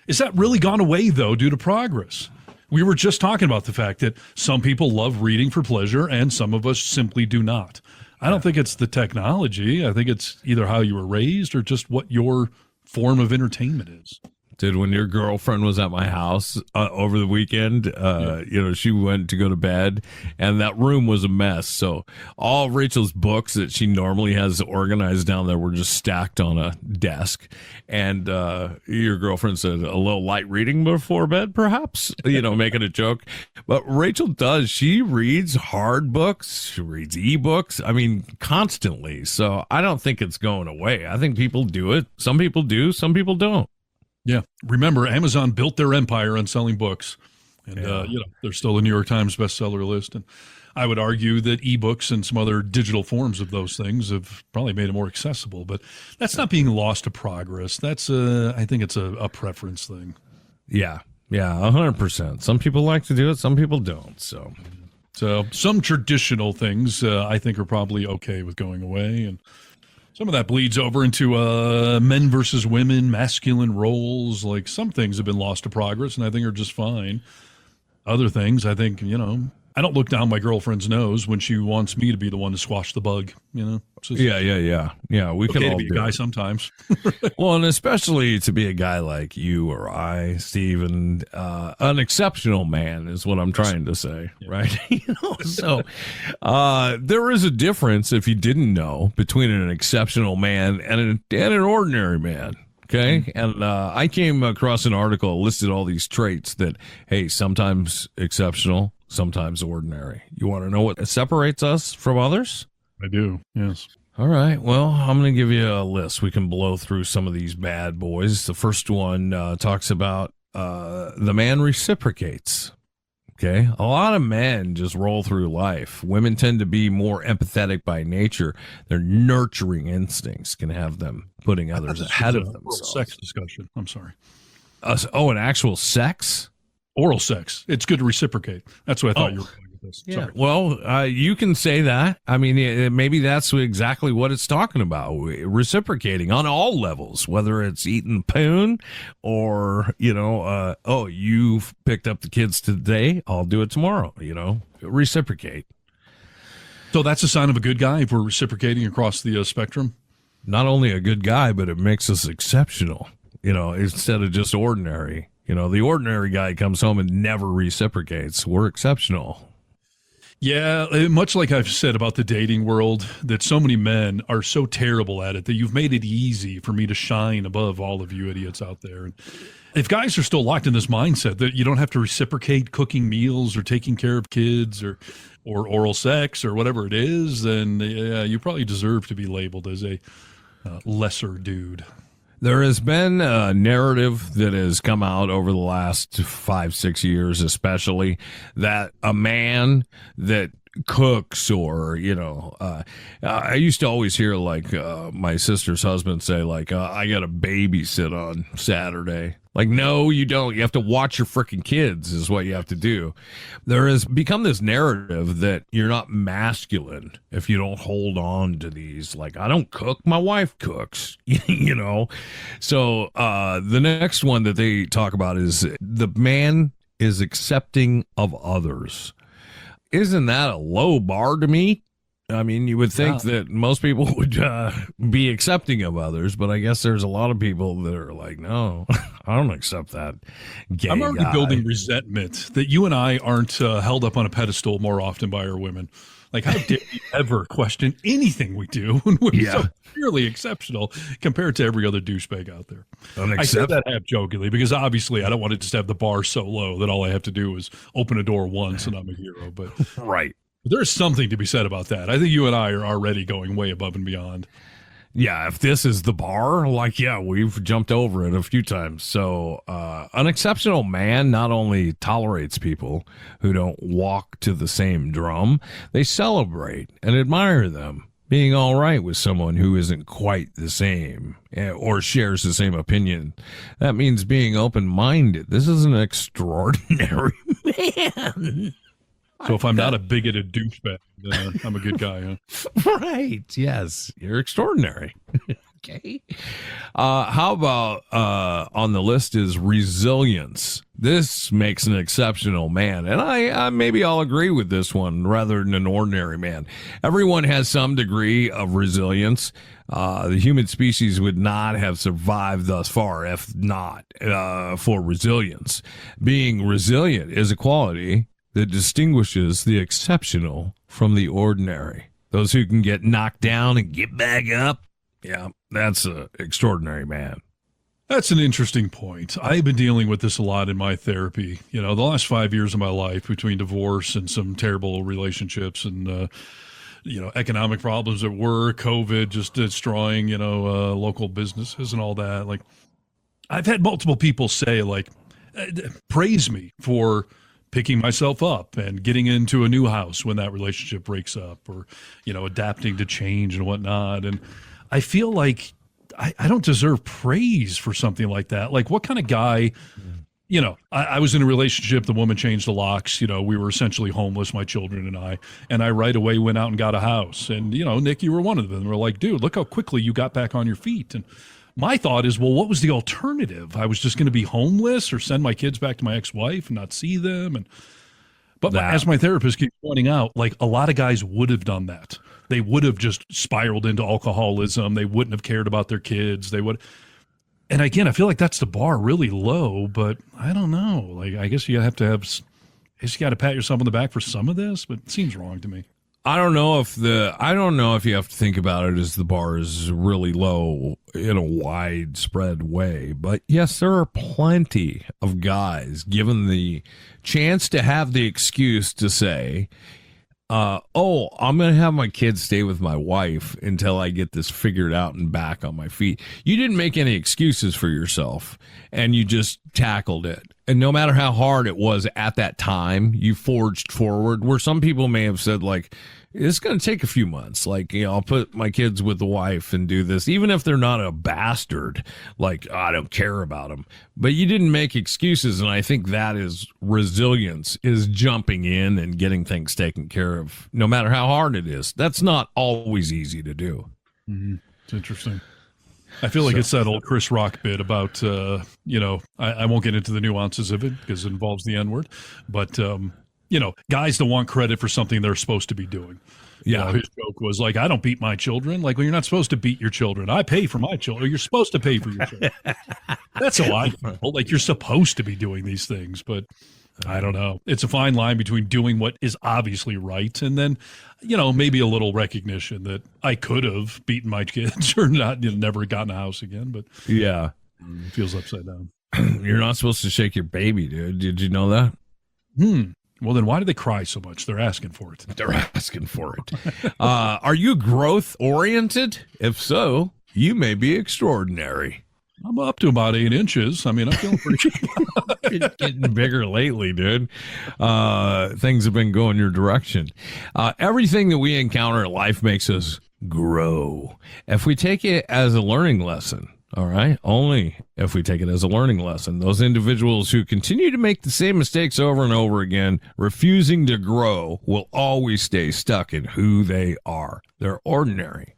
Is that really gone away, though, due to progress? We were just talking about the fact that some people love reading for pleasure and some of us simply do not. I don't think it's the technology. I think it's either how you were raised or just what your form of entertainment is. Dude, when your girlfriend was at my house over the weekend, you know, she went to go to bed and that room was a mess. So all of Rachel's books that she normally has organized down there were just stacked on a desk. And your girlfriend said, a little light reading before bed, perhaps, you know, making a joke. But Rachel does. She reads hard books. She reads ebooks. I mean, constantly. So I don't think it's going away. I think people do it. Some people do. Some people don't. Yeah. Remember, Amazon built their empire on selling books. And, you know, they're still the New York Times bestseller list. And I would argue that ebooks and some other digital forms of those things have probably made it more accessible. But that's not being lost to progress. That's, I think it's a preference thing. Yeah. Yeah, 100%. Some people like to do it. Some people don't. So some traditional things I think are probably okay with going away. And some of that bleeds over into men versus women, masculine roles. Like, some things have been lost to progress and I think are just fine. Other things, I think, you know, I don't look down my girlfriend's nose when she wants me to be the one to squash the bug, you know? Yeah, we can all be a guy sometimes. Well, and especially to be a guy like you or I, Steve, and an exceptional man is what I'm trying to say, right? You know, so there is a difference, if you didn't know, between an exceptional man and an ordinary man. Okay. And I came across an article that listed all these traits that, hey, sometimes exceptional, sometimes ordinary. You want to know what separates us from others? I do. Yes. All right. Well, I'm going to give you a list. We can blow through some of these bad boys. The first one talks about the man reciprocates. Okay. A lot of men just roll through life. Women tend to be more empathetic by nature. Their nurturing instincts can have them putting others ahead of themselves. Sex discussion. I'm sorry. An actual sex? Oral sex. It's good to reciprocate. That's what I thought you were doing. this. Yeah. Sorry. Well, you can say that. I mean, maybe that's exactly what it's talking about. Reciprocating on all levels, whether it's eating poon or, oh, you've picked up the kids today, I'll do it tomorrow, reciprocate. So that's a sign of a good guy if we're reciprocating across the spectrum? Not only a good guy, but it makes us exceptional, instead of just ordinary. The ordinary guy comes home and never reciprocates. We're exceptional. Yeah, much like I've said about the dating world, that so many men are so terrible at it that you've made it easy for me to shine above all of you idiots out there. And if guys are still locked in this mindset that you don't have to reciprocate cooking meals or taking care of kids or oral sex or whatever it is, then you probably deserve to be labeled as a lesser dude. There has been a narrative that has come out over the last 5-6 years, especially, that a man that cooks or, I used to always hear my sister's husband say I got to babysit on Saturday. No, you don't. You have to watch your freaking kids is what you have to do. There has become this narrative that you're not masculine if you don't hold on to these. I don't cook. My wife cooks, So the next one that they talk about is the man is accepting of others. Isn't that a low bar to meet? I mean, you would think that most people would be accepting of others, but I guess there's a lot of people that are like, no, I don't accept that gay I'm already guy. building resentment that you and I aren't held up on a pedestal more often by our women. How dare you ever question anything we do when we're so purely exceptional compared to every other douchebag out there? I said that half jokingly because obviously I don't want to just have the bar so low that all I have to do is open a door once and I'm a hero. But right. There's something to be said about that. I think you and I are already going way above and beyond. Yeah, if this is the bar, we've jumped over it a few times. So an exceptional man not only tolerates people who don't walk to the same drum, they celebrate and admire them being all right with someone who isn't quite the same or shares the same opinion. That means being open-minded. This is an extraordinary man. So if I'm not a bigoted douchebag, I'm a good guy, huh? Right. Yes. You're extraordinary. Okay. How about on the list is resilience. This makes an exceptional man. And I maybe I'll agree with this one rather than an ordinary man. Everyone has some degree of resilience. The human species would not have survived thus far if not for resilience. Being resilient is a quality that distinguishes the exceptional from the ordinary. Those who can get knocked down and get back up, yeah, that's an extraordinary man. That's an interesting point. I've been dealing with this a lot in my therapy. The last 5 years of my life between divorce and some terrible relationships and, economic problems at work, COVID just destroying, local businesses and all that. I've had multiple people say, praise me for picking myself up and getting into a new house when that relationship breaks up or, adapting to change and whatnot. And I feel like I don't deserve praise for something like that. What kind of guy, I was in a relationship, the woman changed the locks, we were essentially homeless, my children and I right away went out and got a house. And, Nick, you were one of them. We're like, dude, look how quickly you got back on your feet. And my thought is, well, what was the alternative? I was just going to be homeless or send my kids back to my ex-wife and not see them. But as my therapist keeps pointing out, a lot of guys would have done that. They would have just spiraled into alcoholism. They wouldn't have cared about their kids. They would. And again, I feel like that's the bar really low, but I don't know. I guess you got to pat yourself on the back for some of this, but it seems wrong to me. I don't know if you have to think about it as the bar is really low in a widespread way. But yes, there are plenty of guys given the chance to have the excuse to say, I'm going to have my kids stay with my wife until I get this figured out and back on my feet. You didn't make any excuses for yourself and you just tackled it. And no matter how hard it was at that time, you forged forward, where some people may have said, like, it's going to take a few months. Like, I'll put my kids with the wife and do this, even if they're not a bastard. Like, I don't care about them. But you didn't make excuses. And I think that is resilience, is jumping in and getting things taken care of, no matter how hard it is. That's not always easy to do. Mm-hmm. It's interesting. I feel like it's that old Chris Rock bit about, I won't get into the nuances of it because it involves the N-word, but, guys don't want credit for something they're supposed to be doing. Yeah. His joke was like, I don't beat my children. Like, well, you're not supposed to beat your children. I pay for my children. You're supposed to pay for your children. That's how I feel. Like, you're supposed to be doing these things, but I don't know. It's a fine line between doing what is obviously right and then, maybe a little recognition that I could have beaten my kids or not, never gotten a house again. But yeah, it feels upside down. You're not supposed to shake your baby, dude. Did you know that? Well, then why do they cry so much? They're asking for it. They're asking for it. Are you growth oriented? If so, you may be extraordinary. I'm up to about 8 inches. I mean, I'm feeling pretty It's getting bigger lately, dude. Things have been going your direction. Everything that we encounter in life makes us grow. If we take it as a learning lesson, all right, only if we take it as a learning lesson, those individuals who continue to make the same mistakes over and over again, refusing to grow, will always stay stuck in who they are. They're ordinary.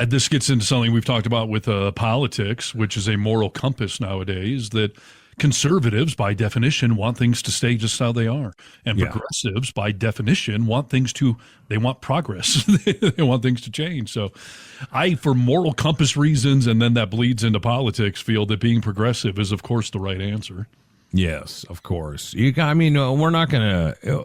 This gets into something we've talked about with politics, which is a moral compass nowadays, that conservatives, by definition, want things to stay just how they are. And progressives, by definition, want they want progress. They want things to change. So for moral compass reasons, and then that bleeds into politics, feel that being progressive is, of course, the right answer. Yes, of course. We're not going to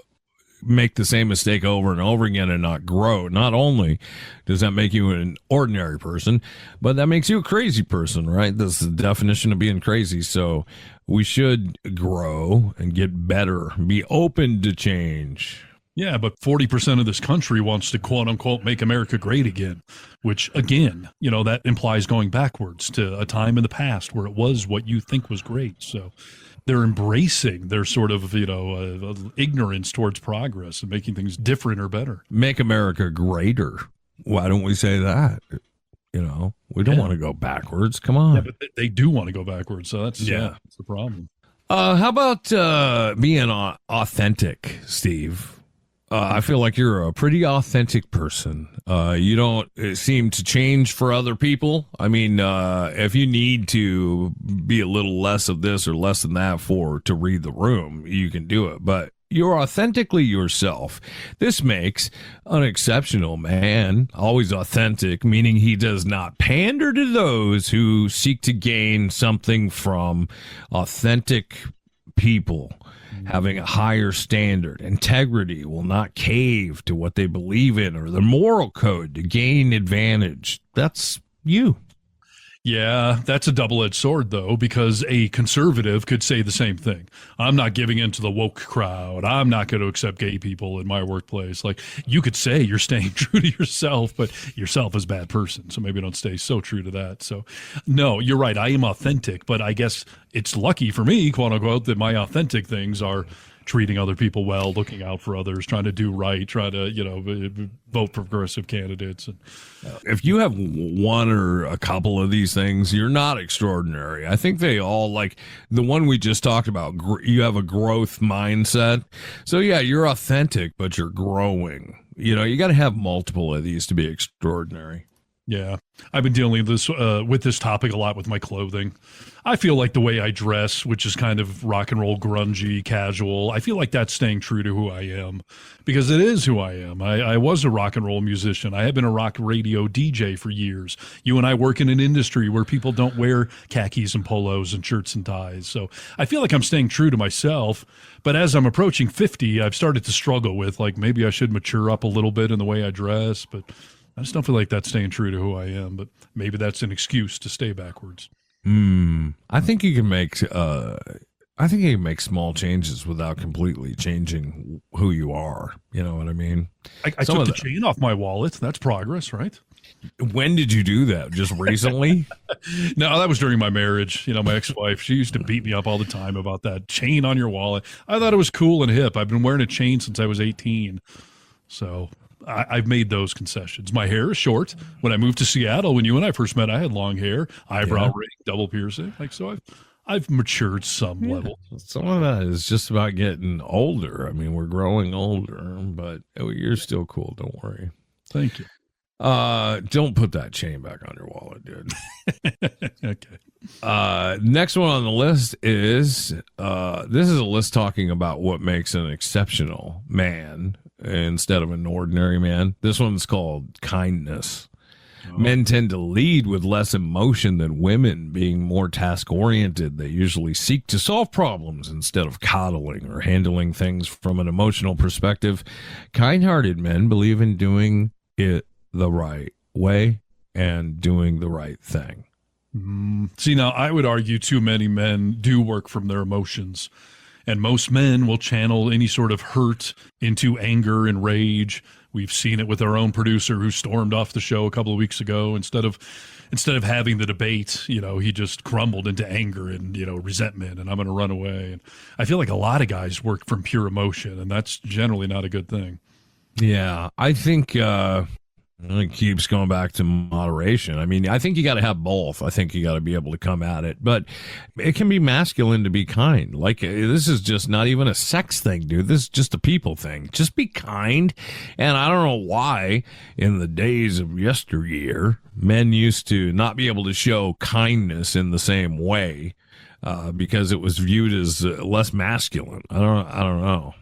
make the same mistake over and over again and not grow. Not only does that make you an ordinary person, but that makes you a crazy person, right? That's the definition of being crazy. So we should grow and get better, be open to change. Yeah, but 40% of this country wants to, quote unquote, make America great again, which, again, that implies going backwards to a time in the past where it was what you think was great. So they're embracing their sort of, ignorance towards progress and making things different or better. Make America greater. Why don't we say that? We don't want to go backwards. Come on. Yeah, but they do want to go backwards. So that's the problem. How about being authentic, Steve? I feel like you're a pretty authentic person. You don't seem to change for other people. I mean, if you need to be a little less of this or less than that to read the room, you can do it. But you're authentically yourself. This makes an exceptional man, always authentic, meaning he does not pander to those who seek to gain something from authentic people. Having a higher standard, integrity, will not cave to what they believe in or their moral code to gain advantage. That's you. Yeah, that's a double-edged sword, though, because a conservative could say the same thing. I'm not giving in to the woke crowd. I'm not going to accept gay people in my workplace. Like, you could say you're staying true to yourself, but yourself is a bad person, so maybe don't stay so true to that. So, no, you're right. I am authentic, but I guess it's lucky for me, quote-unquote, that my authentic things are treating other people well, looking out for others, trying to do right, trying to, vote for progressive candidates. If you have one or a couple of these things, you're not extraordinary. I think they all, like the one we just talked about, you have a growth mindset. So yeah, you're authentic, but you're growing. You got to have multiple of these to be extraordinary. Yeah, I've been dealing with this topic a lot with my clothing. I feel like the way I dress, which is kind of rock and roll, grungy, casual, I feel like that's staying true to who I am because it is who I am. I was a rock and roll musician. I have been a rock radio DJ for years. You and I work in an industry where people don't wear khakis and polos and shirts and ties. So I feel like I'm staying true to myself. But as I'm approaching 50, I've started to struggle with, like, maybe I should mature up a little bit in the way I dress, but I just don't feel like that's staying true to who I am, but maybe that's an excuse to stay backwards. I think you can make small changes without completely changing who you are. You know what I mean? I took the chain off my wallet. That's progress, right? When did you do that? Just recently? No, that was during my marriage. You know, my ex-wife, she used to beat me up all the time about that chain on your wallet. I thought it was cool and hip. I've been wearing a chain since I was 18. So I've made those concessions. My hair is short. When I moved to Seattle, when you and I first met, I had long hair, eyebrow ring, double piercing. Like, so I've matured some level. Some of that is just about getting older. I mean, we're growing older, but you're still cool. Don't worry. Thank you. Don't put that chain back on your wallet, dude. Okay. Next one on the list is this is a list talking about what makes an exceptional man instead of an ordinary man. This one's called kindness. Men tend to lead with less emotion than women, being more task-oriented. They usually seek to solve problems instead of coddling or handling things from an emotional perspective. Kind-hearted men believe in doing it the right way and doing the right thing. See, now I would argue too many men do work from their emotions, and most men will channel any sort of hurt into anger and rage. We've seen it with our own producer who stormed off the show a couple of weeks ago. Instead of having the debate, you know, he just crumbled into anger and, you know, resentment, and I'm going to run away. And I feel like a lot of guys work from pure emotion, and that's generally not a good thing. Yeah, I think it keeps going back to moderation. I mean, I think you got to have both. I think you got to be able to come at it, but it can be masculine to be kind. Like, this is just not even a sex thing, dude. This is just a people thing. Just be kind. And I don't know why in the days of yesteryear, men used to not be able to show kindness in the same way because it was viewed as less masculine. I don't know.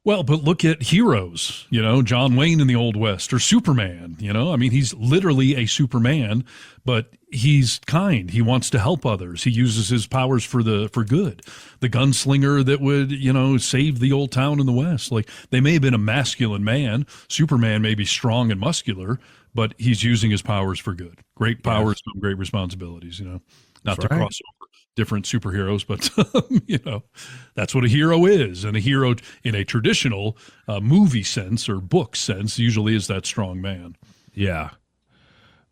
Well, but look at heroes, you know, John Wayne in the Old West, or Superman, you know, I mean, he's literally a Superman, but he's kind. He wants to help others. He uses his powers for good. The gunslinger that would, you know, save the old town in the West. Like, they may have been a masculine man. Superman may be strong and muscular, but he's using his powers for good. Great powers come great responsibilities, you know, not to cross over different superheroes, but you know, that's what a hero is. And a hero in a traditional movie sense or book sense usually is that strong man. Yeah.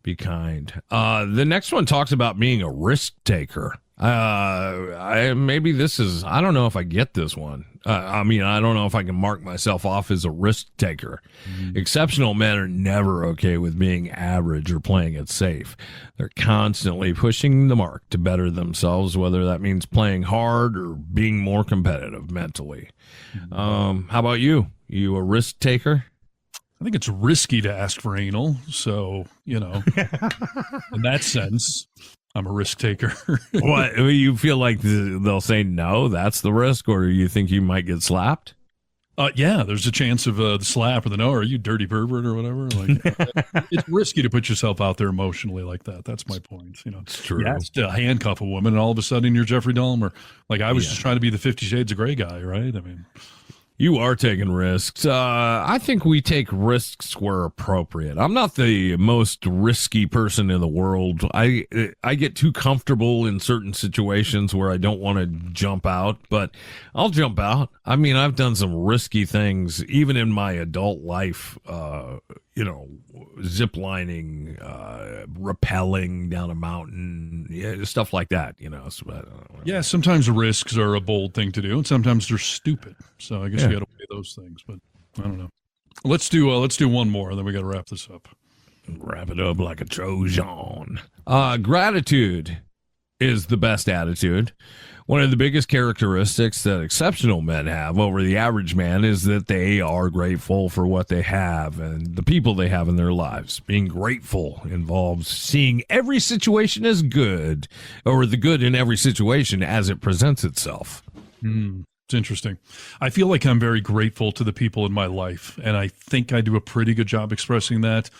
Be kind. The next one talks about being a risk taker. Maybe this is, I don't know if I get this one. I mean, I don't know if I can mark myself off as a risk taker. Exceptional men are never okay with being average or playing it safe. They're constantly pushing the mark to better themselves, whether that means playing hard or being more competitive mentally. How about you? You a risk taker? I think it's risky to ask for anal. So, you know, in that sense, I'm a risk taker. What, you feel like they'll say no, that's the risk, or you think you might get slapped? Yeah, there's a chance of the slap or the no, or you dirty pervert or whatever. Like, it's risky to put yourself out there emotionally like that. That's my point. You know, it's true. You ask to handcuff a woman, and all of a sudden you're Jeffrey Dahmer. Like, I was just trying to be the 50 Shades of Grey guy, right? I mean, you are taking risks. I think we take risks where appropriate. I'm not the most risky person in the world. I get too comfortable in certain situations where I don't want to jump out, but I'll jump out. I mean, I've done some risky things even in my adult life. You know, zip lining, rappelling down a mountain, stuff like that, you know. So, yeah, sometimes risks are a bold thing to do, and sometimes they're stupid. So I guess you got to weigh those things, but I don't know. Let's do one more, and then we got to wrap this up. Wrap it up like a Trojan. Gratitude is the best attitude. One of the biggest characteristics that exceptional men have over the average man is that they are grateful for what they have and the people they have in their lives. Being grateful involves seeing every situation as good, or the good in every situation as it presents itself. It's interesting. I feel like I'm very grateful to the people in my life, and I think I do a pretty good job expressing that.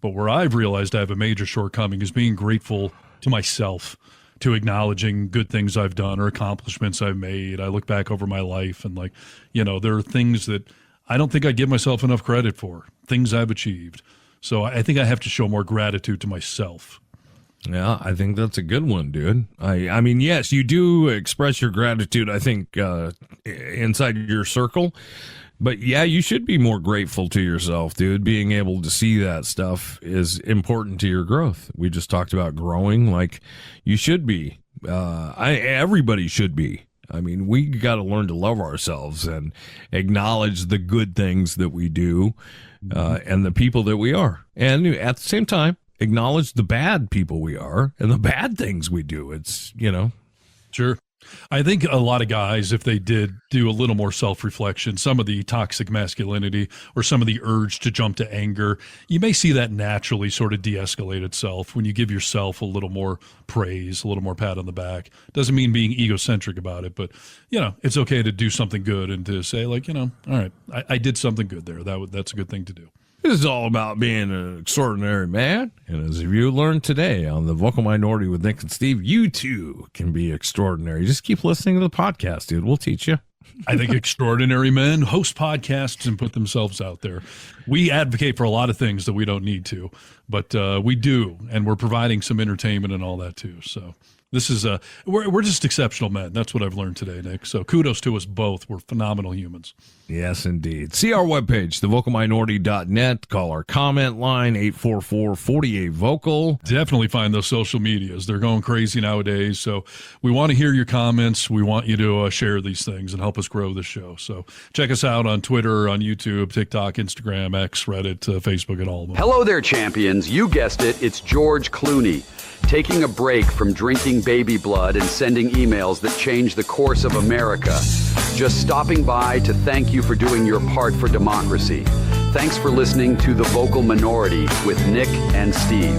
But where I've realized I have a major shortcoming is being grateful to myself, to acknowledging good things I've done or accomplishments I've made. I look back over my life and, like, you know, there are things that I don't think I give myself enough credit for, things I've achieved. So I think I have to show more gratitude to myself. Yeah, I think that's a good one, dude. I mean, yes, you do express your gratitude, I think, inside your circle But yeah, you should be more grateful to yourself, dude. Being able to see that stuff is important to your growth. We just talked about growing, like you should be. Everybody should be. I mean, we got to learn to love ourselves and acknowledge the good things that we do and the people that we are. And at the same time, acknowledge the bad people we are and the bad things we do. It's, Sure. I think a lot of guys, if they did do a little more self-reflection, some of the toxic masculinity or some of the urge to jump to anger, you may see that naturally sort of de-escalate itself when you give yourself a little more praise, a little more pat on the back. Doesn't mean being egocentric about it, but, it's okay to do something good and to say, like, all right, I did something good there. That's a good thing to do. This is all about being an extraordinary man. And as you learned today on the Vocal Minority with Nick and Steve, you too can be extraordinary. Just keep listening to the podcast, dude. We'll teach you. I think extraordinary men host podcasts and put themselves out there. We advocate for a lot of things that we don't need to, but we do. And we're providing some entertainment and all that too. So this is we're just exceptional men. That's what I've learned today, Nick. So kudos to us both. We're phenomenal humans. Yes, indeed. See our webpage, thevocalminority.net. Call our comment line, 844-48-VOCAL. Definitely find those social medias. They're going crazy nowadays. So we want to hear your comments. We want you to share these things and help us grow the show. So check us out on Twitter, on YouTube, TikTok, Instagram, X, Reddit, Facebook, and all of them. Hello there, champions. You guessed it. It's George Clooney. Taking a break from drinking baby blood and sending emails that change the course of America. Just stopping by to thank you for doing your part for democracy. Thanks for listening to The Vocal Minority with Nick and Steve.